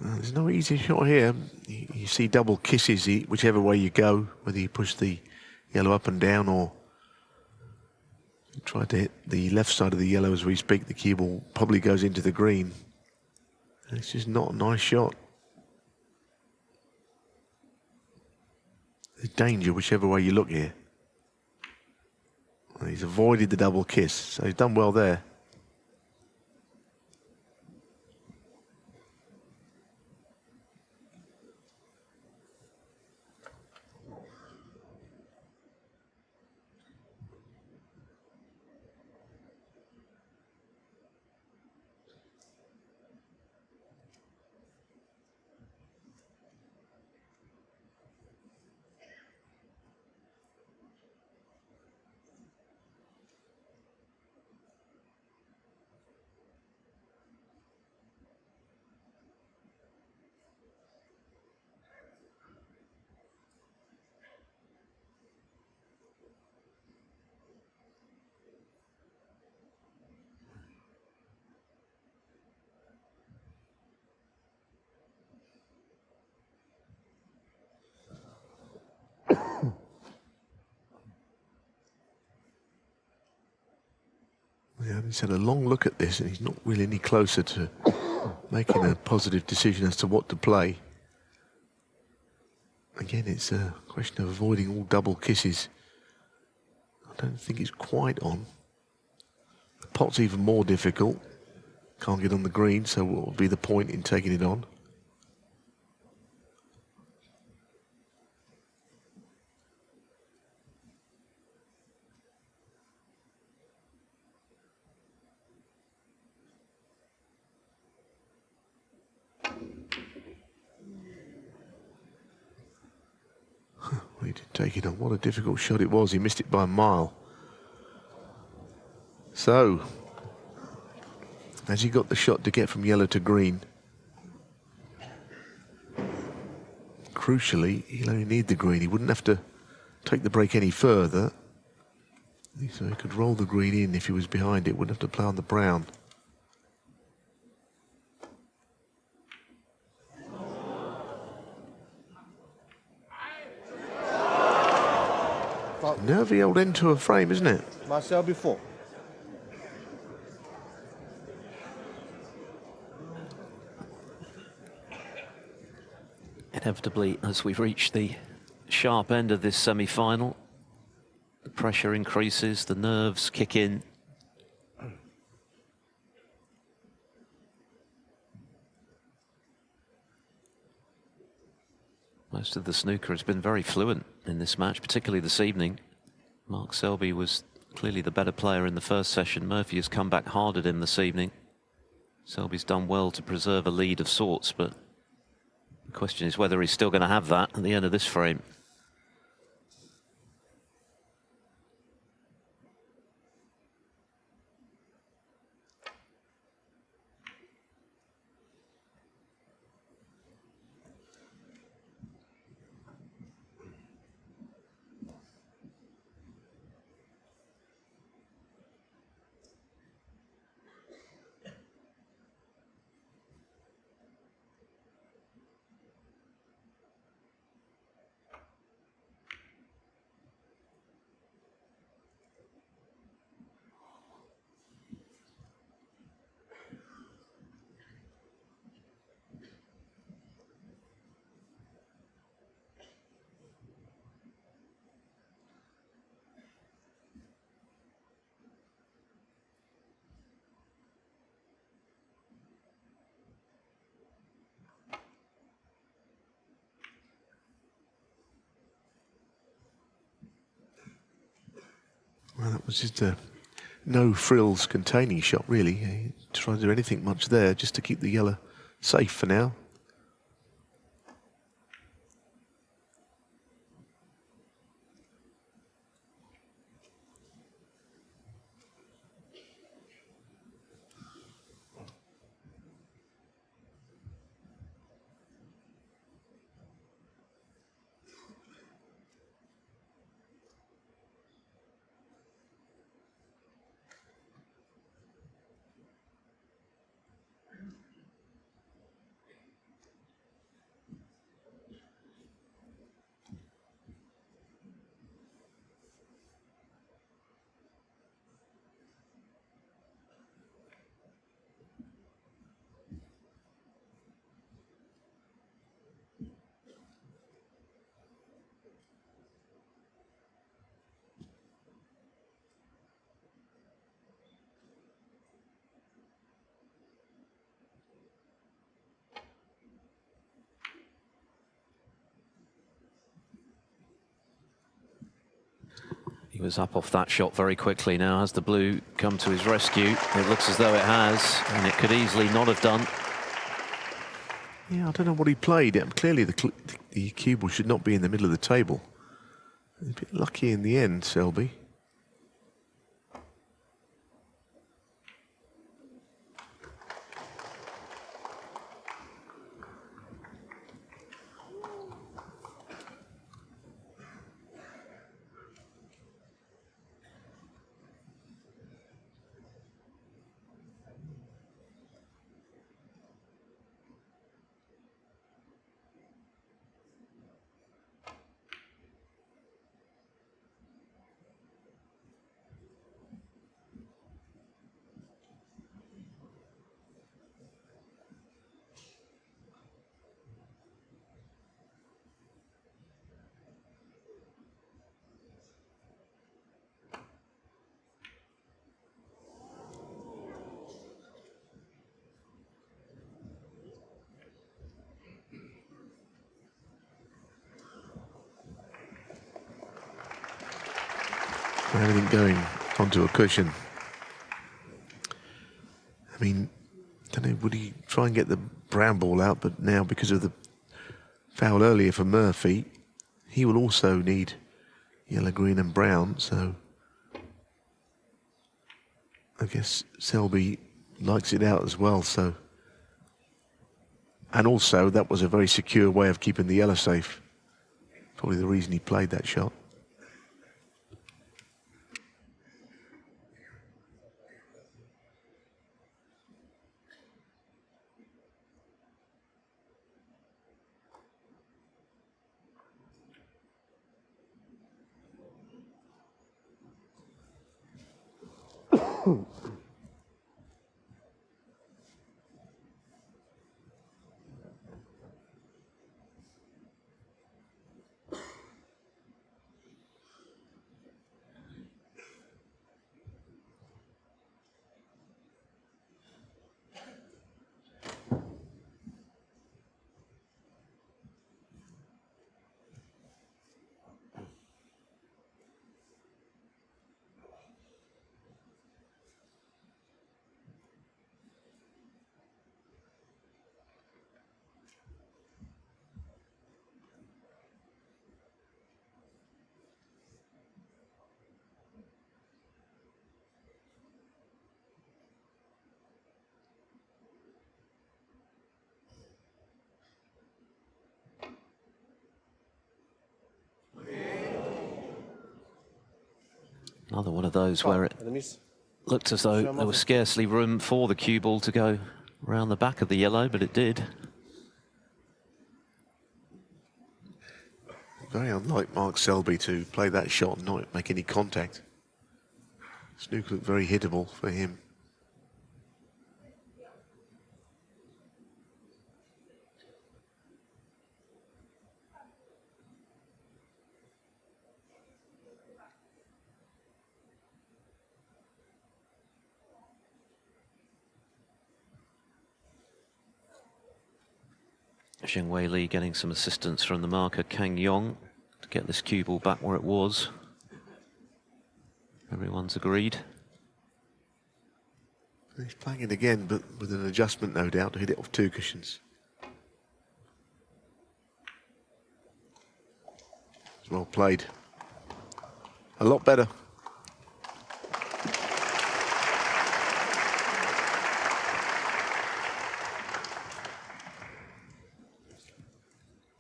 B: There's no easy shot here. You see double kisses whichever way you go, whether you push the yellow up and down or try to hit the left side of the yellow as we speak. The cue ball probably goes into the green. It's just not a nice shot. There's danger whichever way you look here. He's avoided the double kiss, so he's done well there. Yeah, he's had a long look at this and he's not really any closer to making a positive decision as to what to play. Again, it's a question of avoiding all double kisses. I don't think it's quite on. The pot's even more difficult. Can't get on the green, so what will be the point in taking it on? He did take it on. What a difficult shot it was. He missed it by a mile. So, has he got the shot to get from yellow to green? Crucially, he'll only need the green. He wouldn't have to take the break any further. So he could roll the green in if he was behind it. Wouldn't have to play on the brown. Nervy old end to a frame, isn't it?
C: Selby 4.
A: Inevitably, as we reach the sharp end of this semi-final, the pressure increases, the nerves kick in. Most of the snooker has been very fluent in this match, particularly this evening. Mark Selby was clearly the better player in the first session. Murphy has come back hard at him this evening. Selby's done well to preserve a lead of sorts, but the question is whether he's still going to have that at the end of this frame.
B: Well, that was just a no frills containing shot, really. He tried to do anything much there just to keep the yellow safe for now.
A: He was up off that shot very quickly now. Has the blue come to his rescue? It looks as though it has, and it could easily not have done.
B: Yeah, I don't know what he played. Clearly the cue ball should not be in the middle of the table. A bit lucky in the end, Selby. Everything going onto a cushion. I mean, don't know, would he try and get the brown ball out? But now, because of the foul earlier for Murphy, he will also need yellow, green and brown. So I guess Selby likes it out as well. So, and also that was a very secure way of keeping the yellow safe. Probably the reason he played that shot.
A: Another one of those where it
C: Enemies.
A: looked as though there was scarcely room for the cue ball to go around the back of the yellow, but it did.
B: Very unlike Mark Selby to play that shot and not make any contact. Snooker looked very hittable for him.
A: Weili getting some assistance from the marker Kang Yong to get this cue ball back where it was. Everyone's agreed.
B: He's playing it again, but with an adjustment, no doubt, to hit it off 2 cushions. It's well played. A lot better.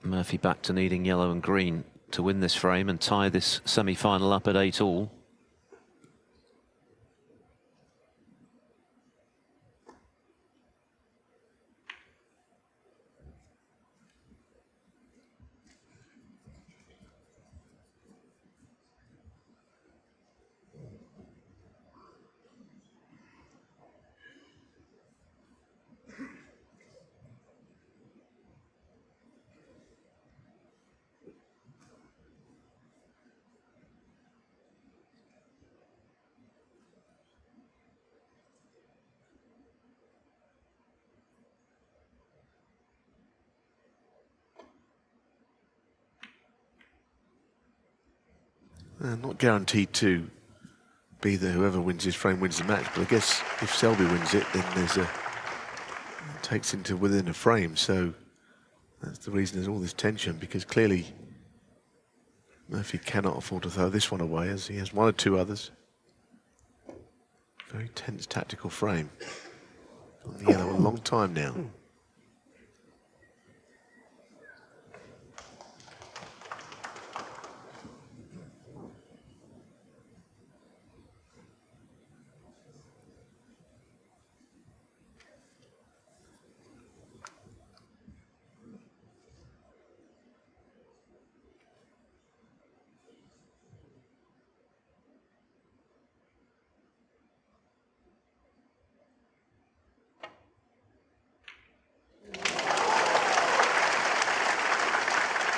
A: Murphy back to needing yellow and green to win this frame and tie this semi-final up at 8-all.
B: Not guaranteed to be the whoever wins this frame wins the match, but I guess if Selby wins it, then there's it takes into within a frame. So that's the reason there's all this tension, because clearly Murphy cannot afford to throw this one away, as he has 1 or 2 others. Very tense tactical frame. On the yellow a long time now.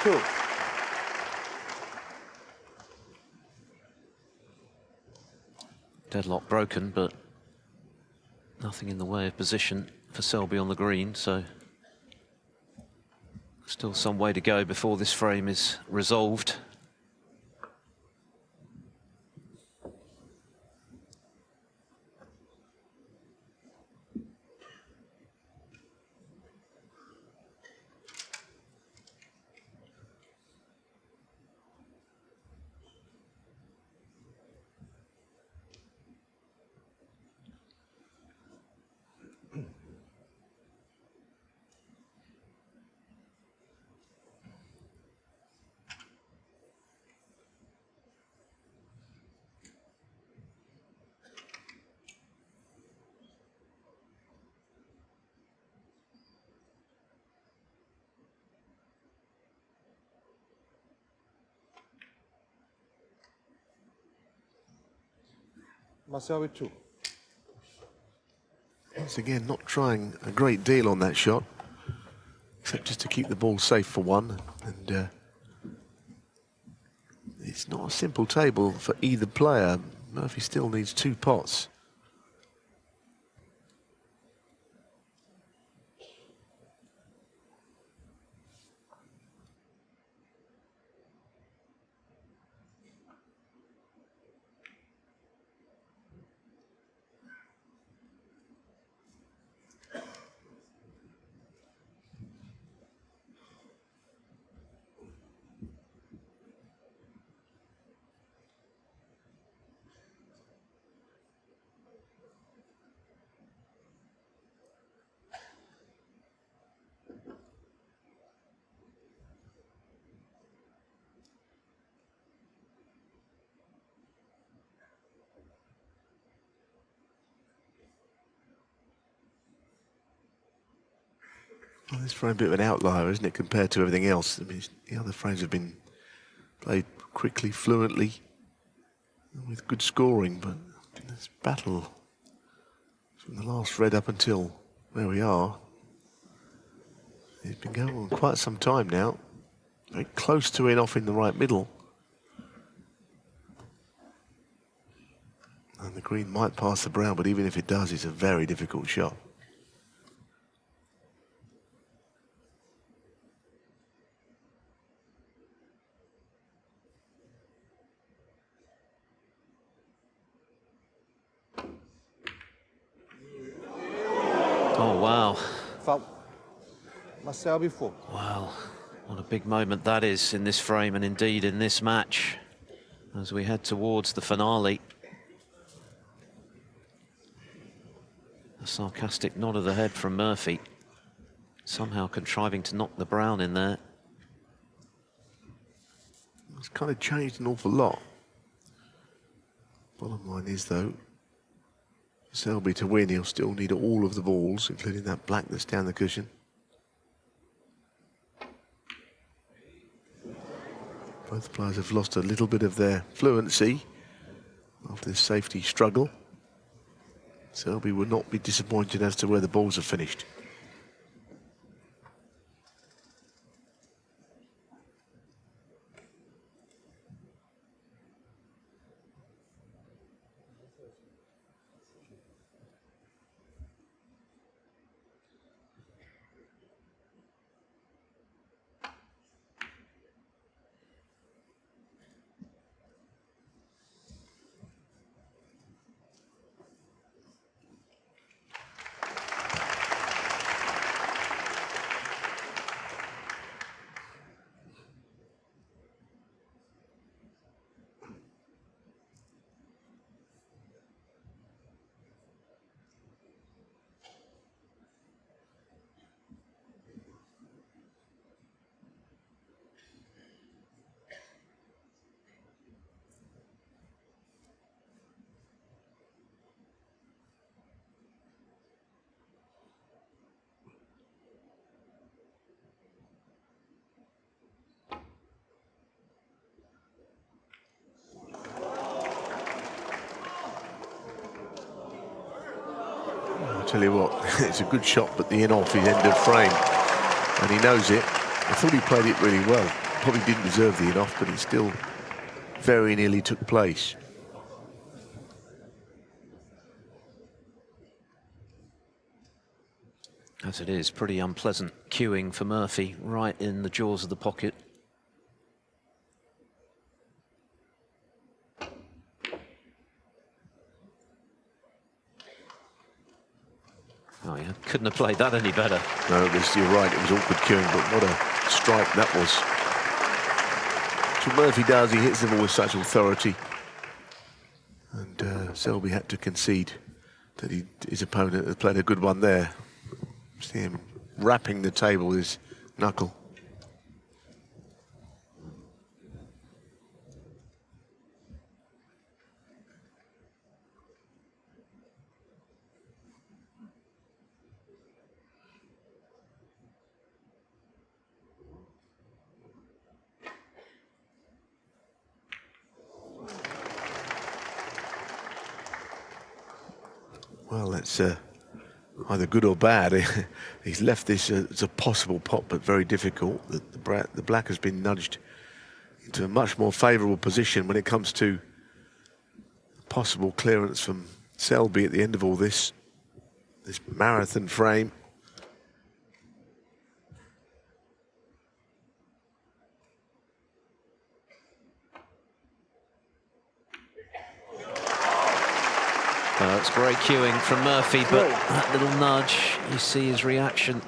C: Two.
A: Deadlock broken, but nothing in the way of position for Selby on the green, so still some way to go before this frame is resolved.
C: Marcel with 2.
B: Once again, not trying a great deal on that shot, except just to keep the ball safe for 1. And it's not a simple table for either player. Murphy still needs 2 pots. Well, this frame a bit of an outlier, isn't it, compared to everything else? I mean, the other frames have been played quickly, fluently, with good scoring, but this battle from the last red up until where we are, it's been going on quite some time now. Very close to it off in the right middle. And the green might pass the brown, but even if it does, it's a very difficult shot.
A: Oh, wow.
C: Foul. Selby 4.
A: Wow, what a big moment that is in this frame and indeed in this match as we head towards the finale. A sarcastic nod of the head from Murphy, somehow contriving to knock the brown in there.
B: It's kind of changed an awful lot. Bottom line is, though, for Selby to win, he'll still need all of the balls, including that black that's down the cushion. Both players have lost a little bit of their fluency after this safety struggle. Selby would not be disappointed as to where the balls are finished. Tell you what, it's a good shot, but the in-off is end of frame, and he knows it. I thought he played it really well. Probably didn't deserve the in-off, but it still very nearly took place.
A: As it is, pretty unpleasant cueing for Murphy, right in the jaws of the pocket. Oh, yeah, couldn't have played that any better.
B: No, you're right, it was awkward cueing, but what a strike that was. That's what Murphy does, he hits the ball with such authority. And Selby had to concede that his opponent had played a good one there. See him rapping the table with his knuckle. Well, that's either good or bad. He's left this as a possible pot, but very difficult. The black has been nudged into a much more favourable position when it comes to possible clearance from Selby at the end of all this marathon frame.
A: It's great cueing from Murphy, but that little nudge, you see his reaction.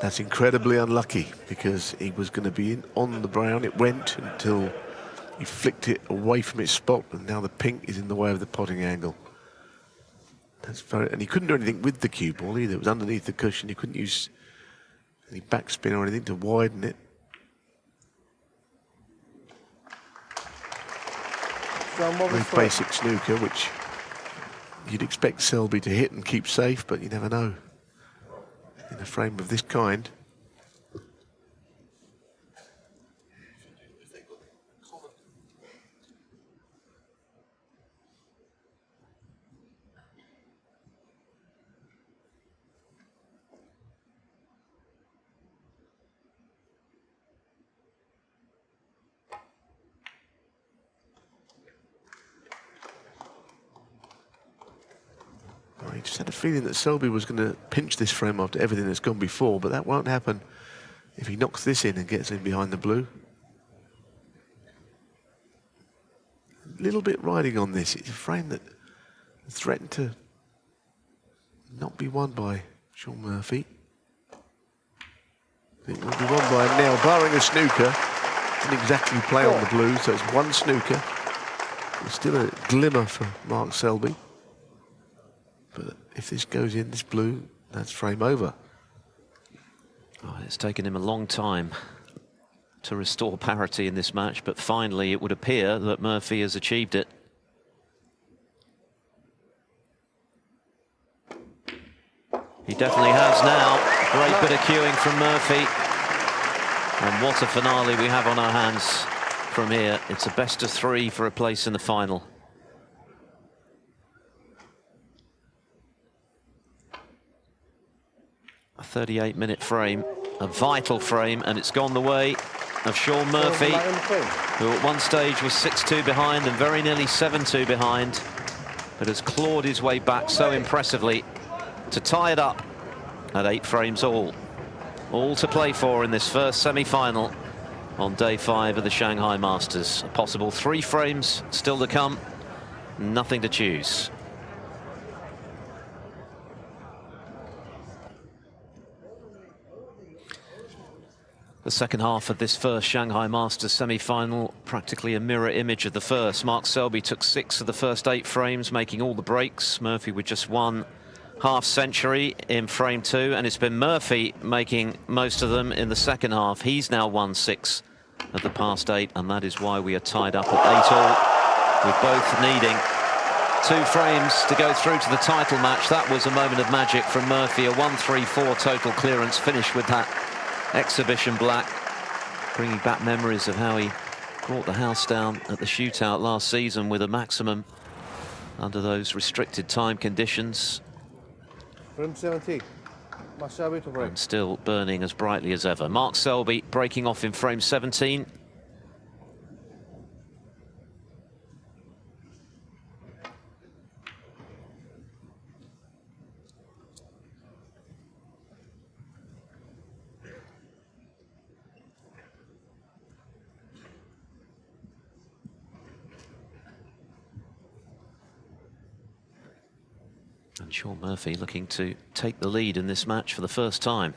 B: That's incredibly unlucky because he was going to be on the brown. It went until he flicked it away from its spot, and now the pink is in the way of the potting angle. That's very, and he couldn't do anything with the cue ball either. It was underneath the cushion. He couldn't use any backspin or anything to widen it. Very basic snooker, which you'd expect Selby to hit and keep safe, but you never know. in a frame of this kind. I just had a feeling that Selby was going to pinch this frame after everything that's gone before, but that won't happen if he knocks this in and gets in behind the blue. A little bit riding on this. It's a frame that threatened to not be won by Shaun Murphy. It will be won by Neal, barring a snooker. Didn't exactly play on the blue, so it's one snooker. It's still a glimmer for Mark Selby. But if this goes in, this blue, that's frame over.
A: Oh, it's taken him a long time to restore parity in this match, but finally it would appear that Murphy has achieved it. He definitely has now. Great bit of cueing from Murphy. And what a finale we have on our hands from here. It's a best of 3 for a place in the final. A 38-minute frame, a vital frame, and it's gone the way of Shaun Murphy, who at one stage was 6-2 behind and very nearly 7-2 behind, but has clawed his way back so impressively to tie it up at 8 frames all. All to play for in this first semi-final on day 5 of the Shanghai Masters. A possible 3 frames still to come, nothing to choose. The second half of this first Shanghai Masters semi-final, practically a mirror image of the first. Mark Selby took 6 of the first 8 frames, making all the breaks. Murphy with just 1 half-century in frame 2, and it's been Murphy making most of them in the second half. He's now won 6 of the past 8, and that is why we are tied up at 8 all, with both needing 2 frames to go through to the title match. That was a moment of magic from Murphy, a 1-3-4 total clearance finish with that exhibition black, bringing back memories of how he brought the house down at the shootout last season with a maximum under those restricted time conditions.
C: Frame 17. To break.
A: And still burning as brightly as ever. Mark Selby breaking off in frame 17. And Shaun Murphy looking to take the lead in this match for the first time.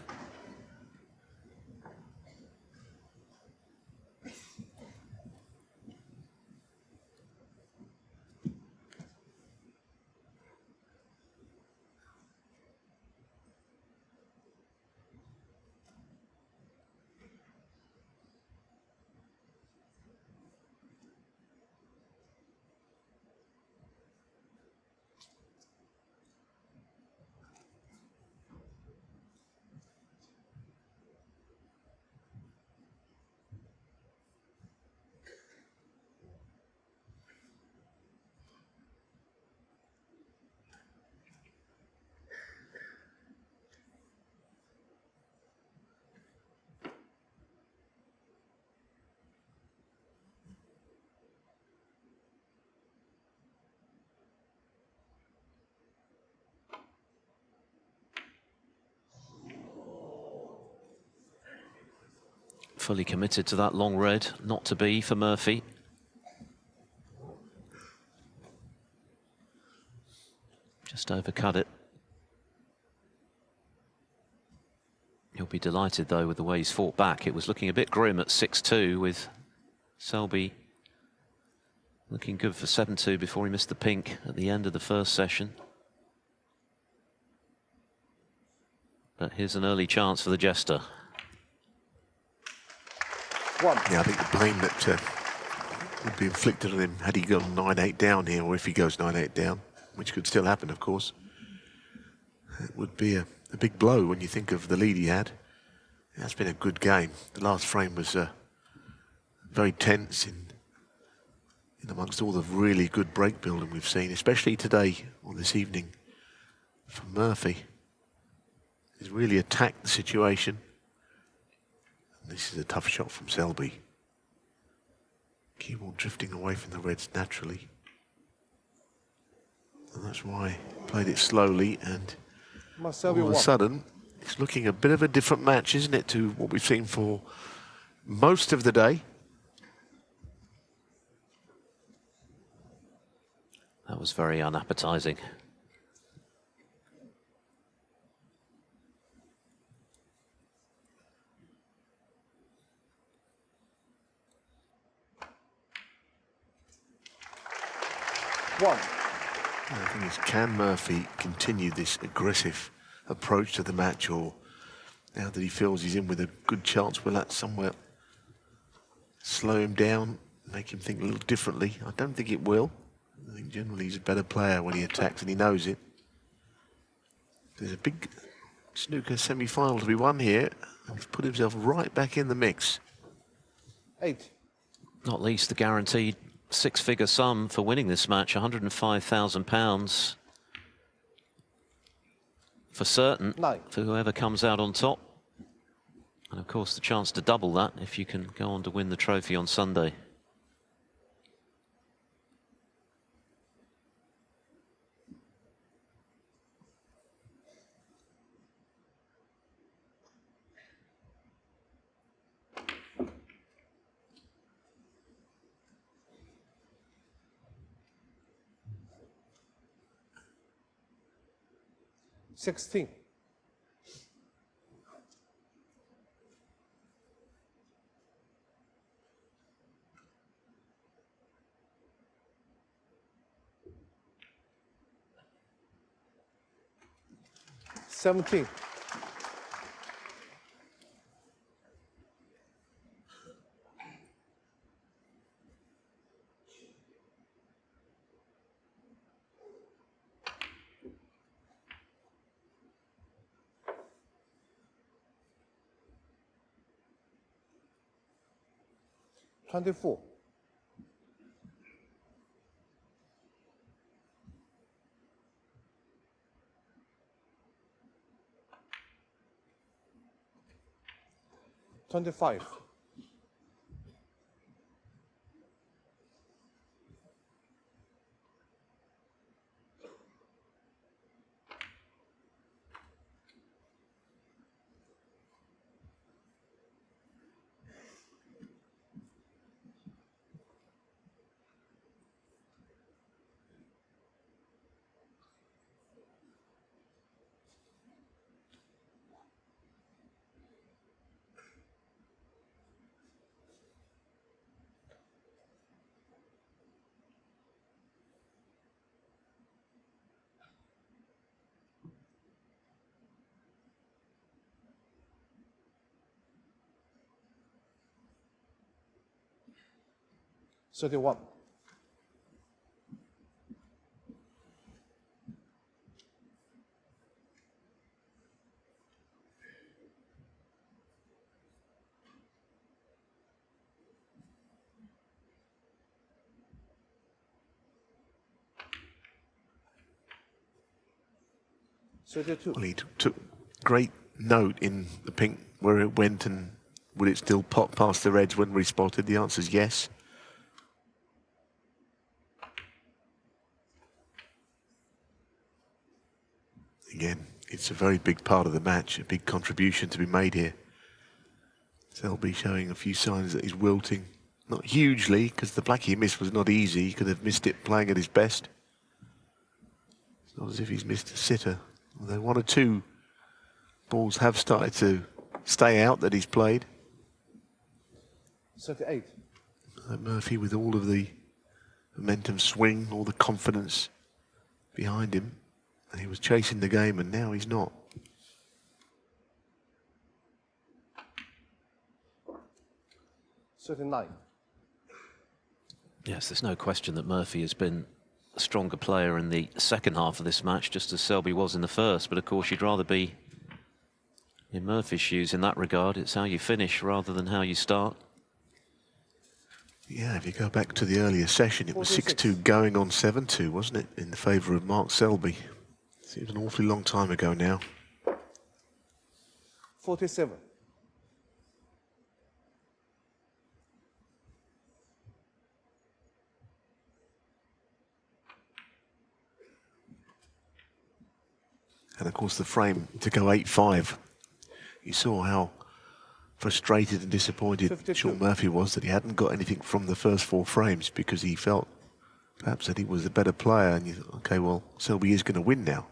A: Fully committed to that long red, not to be for Murphy. Just overcut it. He'll be delighted though with the way he's fought back. It was looking a bit grim at 6-2 with Selby looking good for 7-2 before he missed the pink at the end of the first session. But here's an early chance for the jester.
B: Yeah, I think the blame that would be inflicted on him had he gone 9-8 down here, or if he goes 9-8 down, which could still happen, of course. It would be a a big blow when you think of the lead he had. That's been a good game. The last frame was very tense in amongst all the really good break building we've seen, especially today or this evening from Murphy. He's really attacked the situation. And this is a tough shot from Selby. Cue ball drifting away from the reds naturally. And that's why he played it slowly, and all of a sudden it's looking a bit of a different match, isn't it, to what we've seen for most of the day.
A: That was very unappetizing.
B: The thing is, can Murphy continue this aggressive approach to the match, or now that he feels he's in with a good chance, will that somewhere slow him down, make him think a little differently? I don't think it will. I think generally he's a better player when he attacks, and he knows it. There's a big snooker semi-final to be won here, and he's put himself right back in the mix.
C: 8.
A: Not least the guaranteed six-figure sum for winning this match, £105,000 for certain.
C: 9.
A: For whoever comes out on top. And of course the chance to double that if you can go on to win the trophy on Sunday.
C: $16. $17. $24. $25. $31.
B: Well, he took great note in the pink where it went, and would it still pop past the reds when we spotted? The answer is yes. Again, it's a very big part of the match, a big contribution to be made here. Selby showing a few signs that he's wilting. Not hugely, because the black he missed was not easy. He could have missed it playing at his best. It's not as if he's missed a sitter. Although one or two balls have started to stay out that he's played.
C: 38.
B: Murphy with all of the momentum swing, all the confidence behind him. And he was chasing the game, and now he's not.
C: $39.
A: Yes, there's no question that Murphy has been a stronger player in the second half of this match, just as Selby was in the first. But of course, you'd rather be In Murphy's shoes in that regard, it's how you finish rather than how you start.
B: Yeah, if you go back to the earlier session, it was
C: 46.
B: 6-2 going on 7-2, wasn't it, in the favour of Mark Selby. Seems an awfully long time ago now.
C: 47.
B: And of course the frame to go 8-5. You saw how frustrated and disappointed
C: 52.
B: Shaun Murphy was that he hadn't got anything from the first 4 frames because he felt perhaps that he was the better player, and you thought, okay, well, Selby is going to win now.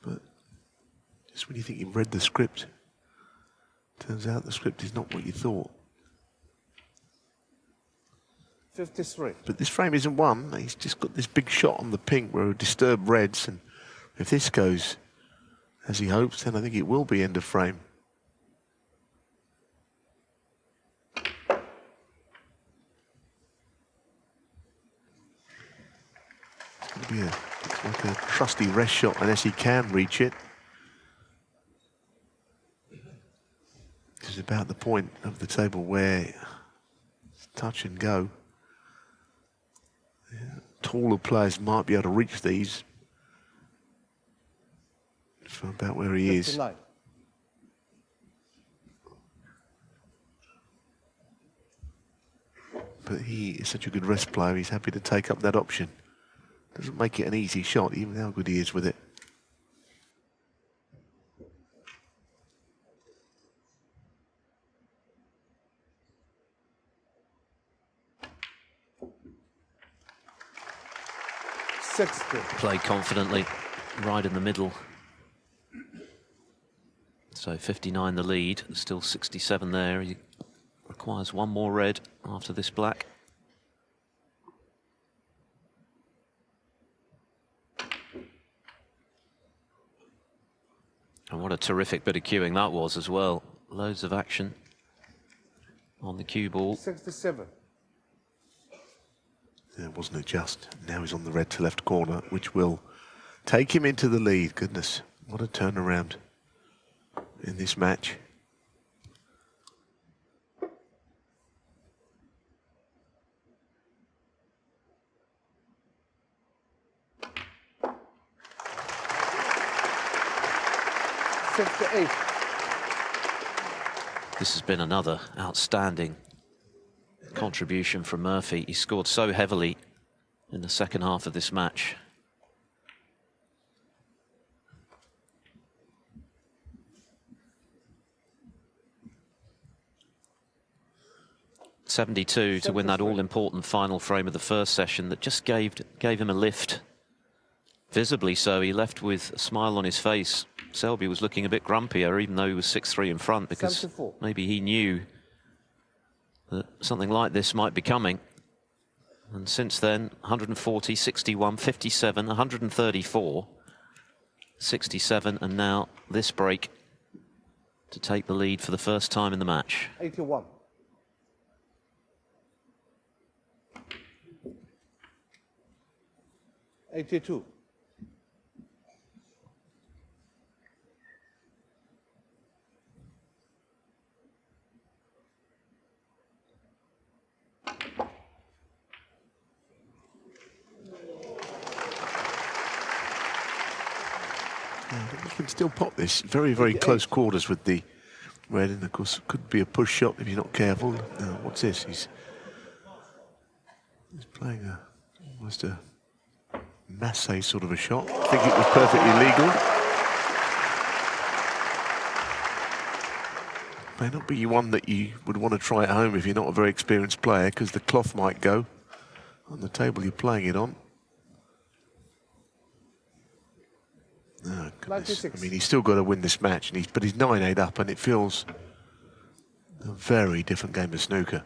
B: But just when you think you've read the script, turns out the script is not what you thought.
C: 53.
B: But this frame isn't won. He's just got this big shot on the pink where it disturbed reds, and if this goes as he hopes, then I think it will be end of frame. It's going to be it's like a trusty rest shot unless he can reach it. This is about the point of the table where it's touch and go. Yeah, taller players might be able to reach these from about where he
C: 59.
B: is. But he is such a good rest player, he's happy to take up that option. Doesn't make it an easy shot, even how good he is with it.
A: Played confidently, right in the middle. So 59 the lead, still 67 there. He requires one more red after this black. And what a terrific bit of cueing that was as well. Loads of action on the cue ball.
C: 67.
B: Yeah, wasn't it just? Now he's on the red to left corner, which will take him into the lead. Goodness, what a turnaround in this match.
A: This has been another outstanding contribution from Murphy. He scored so heavily in the second half of this match. .72 to win that all-important final frame of the first session that just gave him a lift. Visibly so, he left with a smile on his face. Selby was looking a bit grumpier, even though he was 6-3 in front, because
C: 74.
A: maybe he knew that something like this might be coming. And since then, 140, 61, 57, 134, 67, and now this break to take the lead for the first time in the match.
C: 81. 82.
B: You can still pop this. Very, very close quarters with the red, and of course it could be a push shot if you're not careful. What's this? He's playing almost a masse sort of a shot. I think it was perfectly legal. May not be one that you would want to try at home if you're not a very experienced player, because the cloth might go on the table you're playing it on. Oh, goodness. I mean, he's still got to win this match, and but he's 9-8 up, and it feels a very different game of snooker.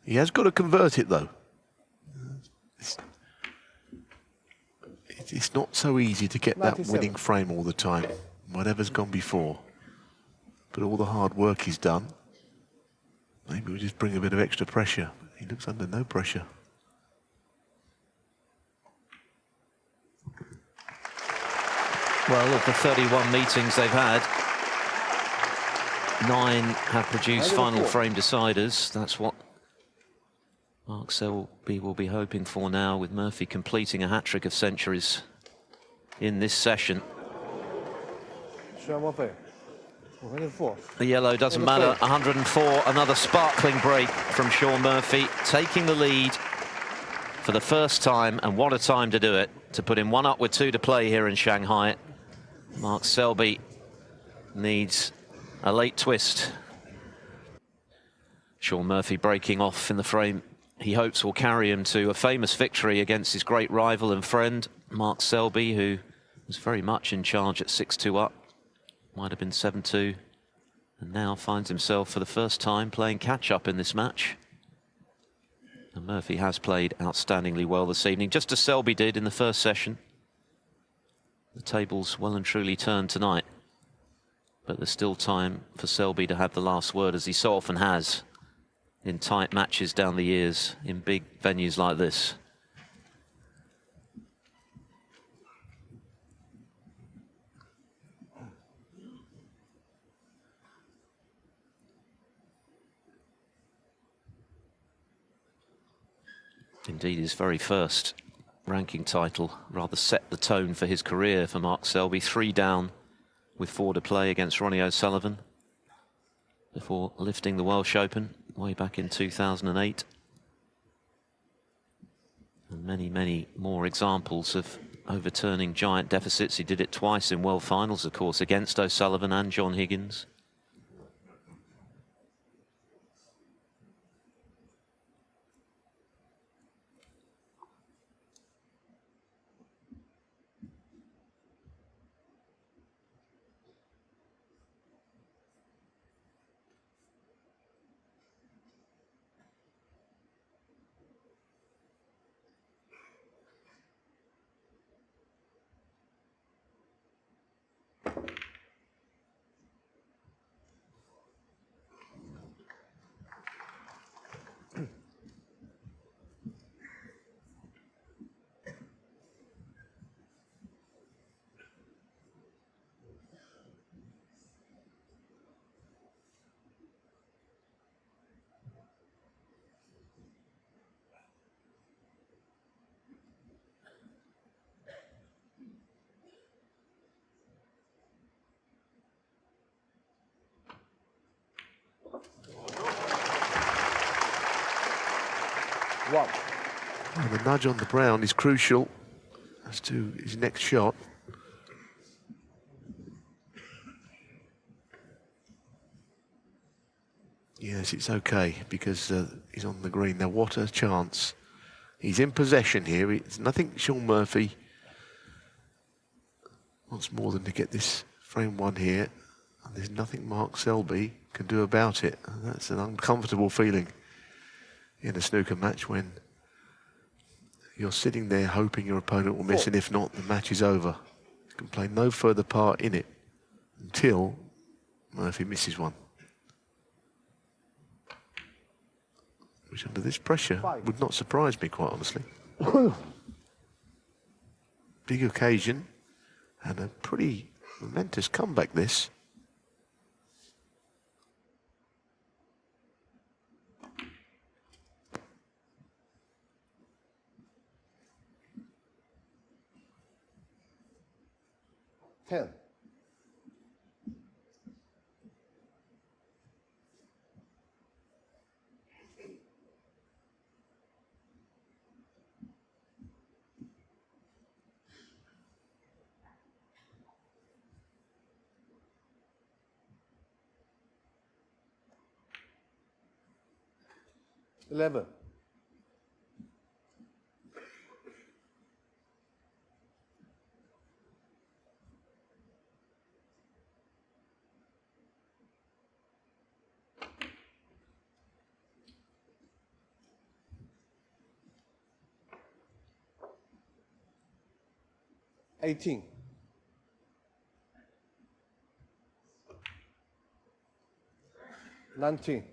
B: He has got to convert it, though. It's not so easy to get
C: 97.
B: that winning frame all the time, whatever's gone before. But all the hard work he's done, maybe we just bring a bit of extra pressure. He looks under no pressure.
A: Well, of the 31 meetings they've had, 9 have produced
C: Another
A: final
C: 4.
A: frame deciders. That's what Mark Selby will be hoping for now, with Murphy completing a hat-trick of centuries in this session. The yellow doesn't matter. 104, another sparkling break from Shaun Murphy, taking the lead for the first time, and what a time to do it, to put him 1 up with 2 to play here in Shanghai. Mark Selby needs a late twist. Shaun Murphy breaking off in the frame he hopes will carry him to a famous victory against his great rival and friend, Mark Selby, who was very much in charge at 6-2 up. Might have been 7-2, and now finds himself for the first time playing catch-up in this match. And Murphy has played outstandingly well this evening, just as Selby did in the first session. The tables well and truly turned tonight, but there's still time for Selby to have the last word, as he so often has in tight matches down the years in big venues like this. Indeed, his very first ranking title rather set the tone for his career for Mark Selby. 3 down with 4 to play against Ronnie O'Sullivan before lifting the Welsh Open way back in 2008. And many, many more examples of overturning giant deficits. He did it twice in World Finals, of course, against O'Sullivan and John Higgins.
B: And the nudge on the brown is crucial as to his next shot. Yes, it's okay, because he's on the green. Now, what a chance. He's in possession here. It's nothing Shaun Murphy wants more than to get this frame 1 here. And there's nothing Mark Selby can do about it. And that's an uncomfortable feeling in a snooker match, when you're sitting there hoping your opponent will miss, and if not, the match is over. You can play no further part in it until Murphy misses one. Which, under this pressure, would not surprise me, quite honestly. Big occasion, and a pretty momentous comeback, this.
C: Ten. 11. $18. 19.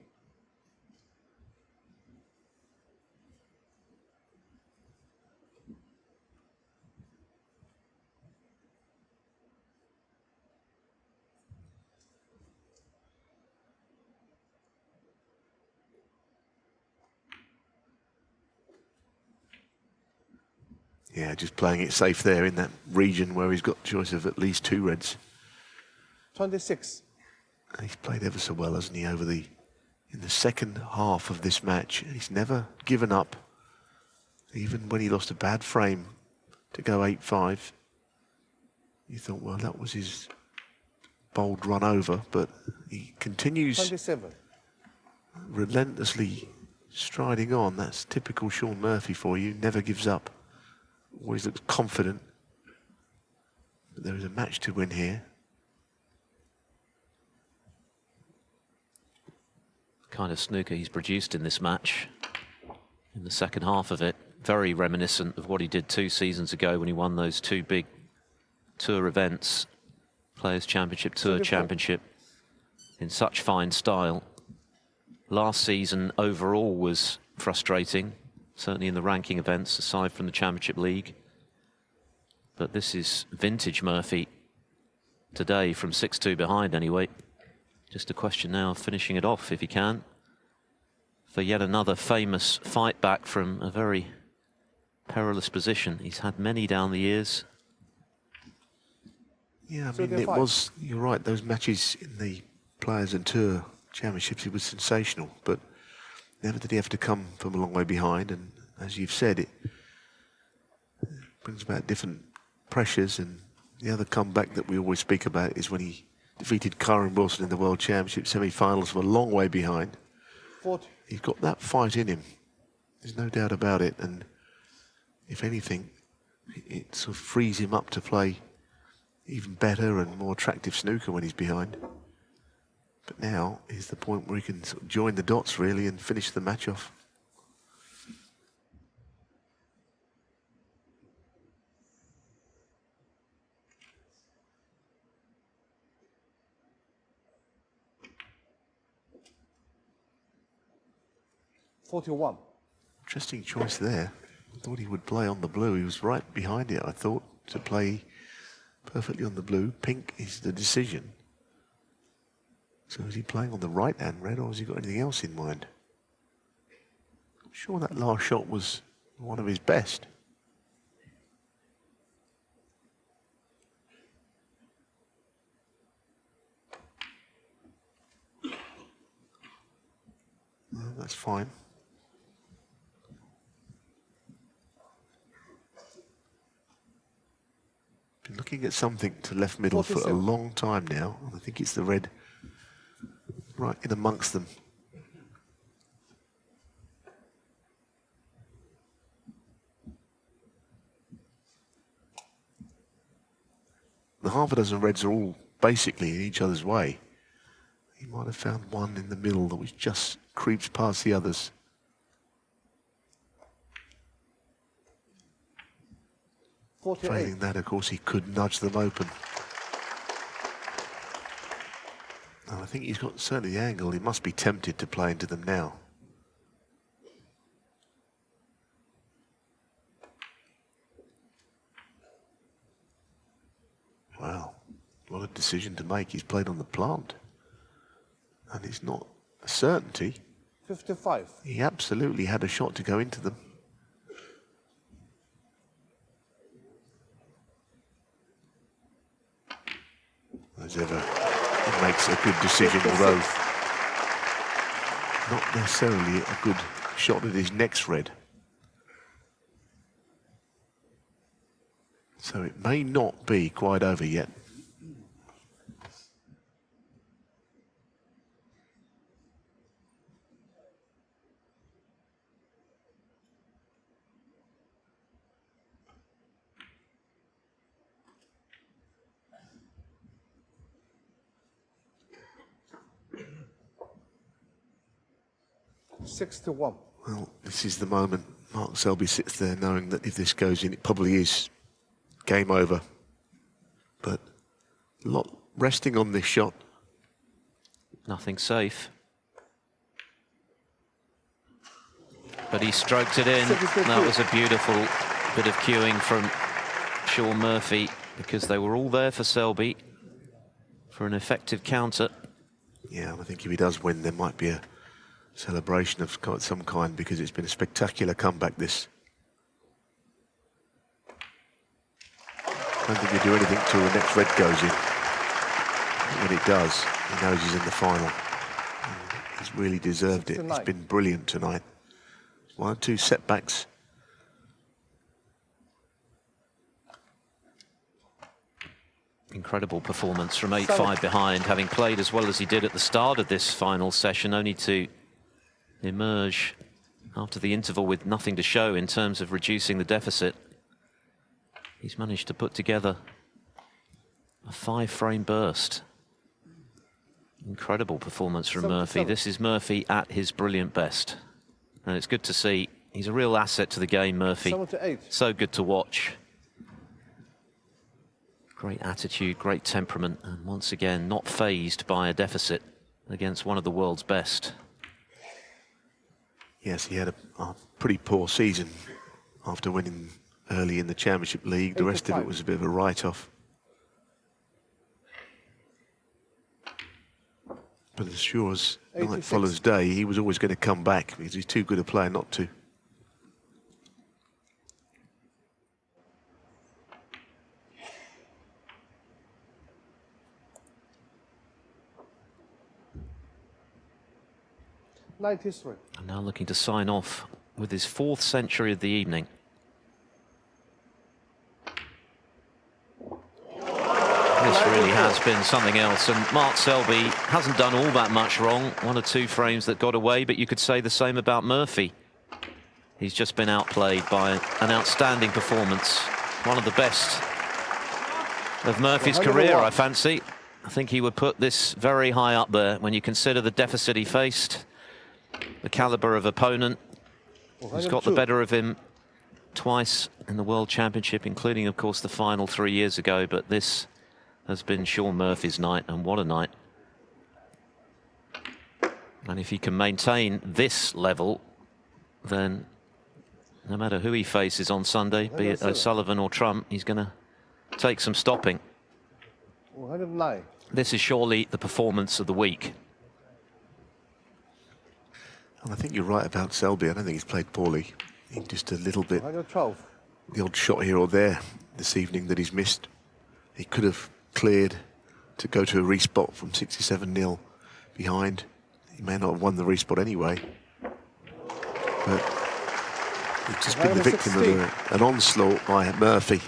B: Yeah, just playing it safe there in that region where he's got choice of at least 2 reds.
C: 26.
B: And he's played ever so well, hasn't he, in the second half of this match. He's never given up, even when he lost a bad frame to go 8-5. You thought, well, that was his bold run over, but he continues
C: 27.
B: relentlessly striding on. That's typical Shaun Murphy for you. Never gives up. Always looks confident. But there is a match to win here.
A: Kind of snooker he's produced in this match, in the second half of it. Very reminiscent of what he did 2 seasons ago when he won those 2 big tour events, Players' Championship, Tour Championship, in such fine style. Last season overall was frustrating, certainly in the ranking events, aside from the Championship League. But this is vintage Murphy today, from 6-2 behind anyway. Just a question now of finishing it off, if he can, for yet another famous fight back from a very perilous position. He's had many down the years.
B: Yeah, I mean, it was, you're right, those matches in the Players and Tour Championships, it was sensational, but never did he have to come from a long way behind. And as you've said, it brings about different pressures. And the other comeback that we always speak about is when he defeated Kyron Wilson in the World Championship semi-finals from a long way behind.
C: 40.
B: He's got that fight in him. There's no doubt about it. And if anything, it sort of frees him up to play even better and more attractive snooker when he's behind. But now is the point where he can sort of join the dots, really, and finish the match off.
C: $41.
B: Interesting choice there. I thought he would play on the blue. He was right behind it, I thought, to play perfectly on the blue. Pink is the decision. So is he playing on the right-hand red, or has he got anything else in mind? I'm sure that last shot was one of his best. Well, that's fine. Been looking at something to left middle
C: 47.
B: for a long time now. I think it's the red right in amongst them. The half a dozen reds are all basically in each other's way. He might have found one in the middle that was just creeps past the others. Failing that, of course, he could nudge them open. And I think he's got certainly the angle. He must be tempted to play into them now. Wow, what a decision to make. He's played on the plant. And it's not a certainty.
C: 55.
B: He absolutely had a shot to go into them. As ever, he makes a good decision, although not necessarily a good shot at his next red. So it may not be quite over yet.
C: $61.
B: Well, this is the moment Mark Selby sits there knowing that if this goes in, it probably is game over. But a lot resting on this shot.
A: Nothing safe. But he stroked it in. That was a beautiful bit of cueing from Shaun Murphy, because they were all there for Selby for an effective counter.
B: Yeah, I think if he does win, there might be a celebration of some kind, because it's been a spectacular comeback, this. I don't think he'll do anything till the next red goes in. When it does, he knows he's in the final. He's really deserved it. He's been brilliant tonight. 1 or 2 setbacks.
A: Incredible performance from 8-5 behind, having played as well as he did at the start of this final session, only to emerge after the interval with nothing to show in terms of reducing the deficit. He's managed to put together a 5-frame burst. Incredible performance from Murphy. This is Murphy at his brilliant best. And it's good to see. He's a real asset to the game, Murphy. So good to watch. Great attitude, great temperament, and once again, not fazed by a deficit against one of the world's best.
B: Yes, he had a pretty poor season after winning early in the Championship League. The rest of it was a bit of a write-off. But as sure as night follows day, he was always going to come back because he's too good a player not to.
A: And now looking to sign off with his 4th century of the evening. This really has been something else, and Mark Selby hasn't done all that much wrong. 1 or 2 frames that got away, but you could say the same about Murphy. He's just been outplayed by an outstanding performance. One of the best of Murphy's career, I fancy. I think he would put this very high up there when you consider the deficit he faced, the caliber of opponent who's got the better of him twice in the World Championship, including, of course, the final 3 years ago. But this has been Shaun Murphy's night, and what a night. And if he can maintain this level, then no matter who he faces on Sunday, be it O'Sullivan or Trump, he's going to take some stopping. This is surely the performance of the week.
B: And I think you're right about Selby. I don't think he's played poorly. He's just a little bit, the odd shot here or there this evening that he's missed. He could have cleared to go to a respot from 67-0 behind. He may not have won the respot anyway. But he's just been the victim of an onslaught by Murphy.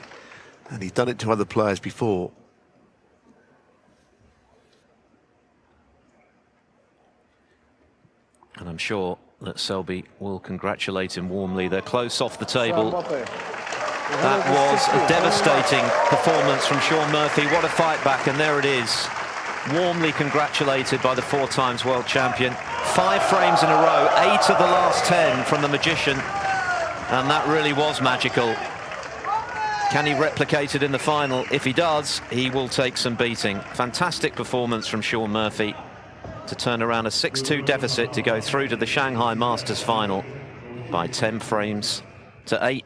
B: And he's done it to other players before.
A: And I'm sure that Selby will congratulate him warmly. They're close off the table. That was a devastating performance from Shaun Murphy. What a fight back, and there it is. Warmly congratulated by the 4-times world champion. 5 frames in a row, 8 of the last 10 from the magician. And that really was magical. Can he replicate it in the final? If he does, he will take some beating. Fantastic performance from Shaun Murphy to turn around a 6-2 deficit to go through to the Shanghai Masters final by 10 frames to 8.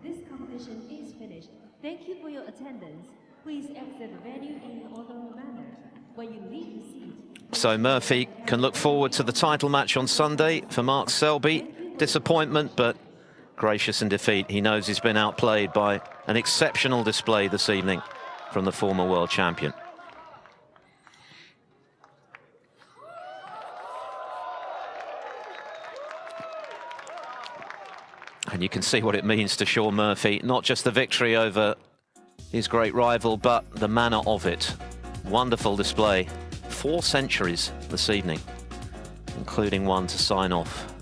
D: This competition is finished. Thank you for your attendance. Please exit the venue in an orderly manner. When you leave the seat.
A: So Murphy can look forward to the title match on Sunday. For Mark Selby, disappointment, but gracious in defeat. He knows he's been outplayed by an exceptional display this evening from the former world champion. And you can see what it means to Shaun Murphy, not just the victory over his great rival, but the manner of it. Wonderful display. 4 centuries this evening, including one to sign off.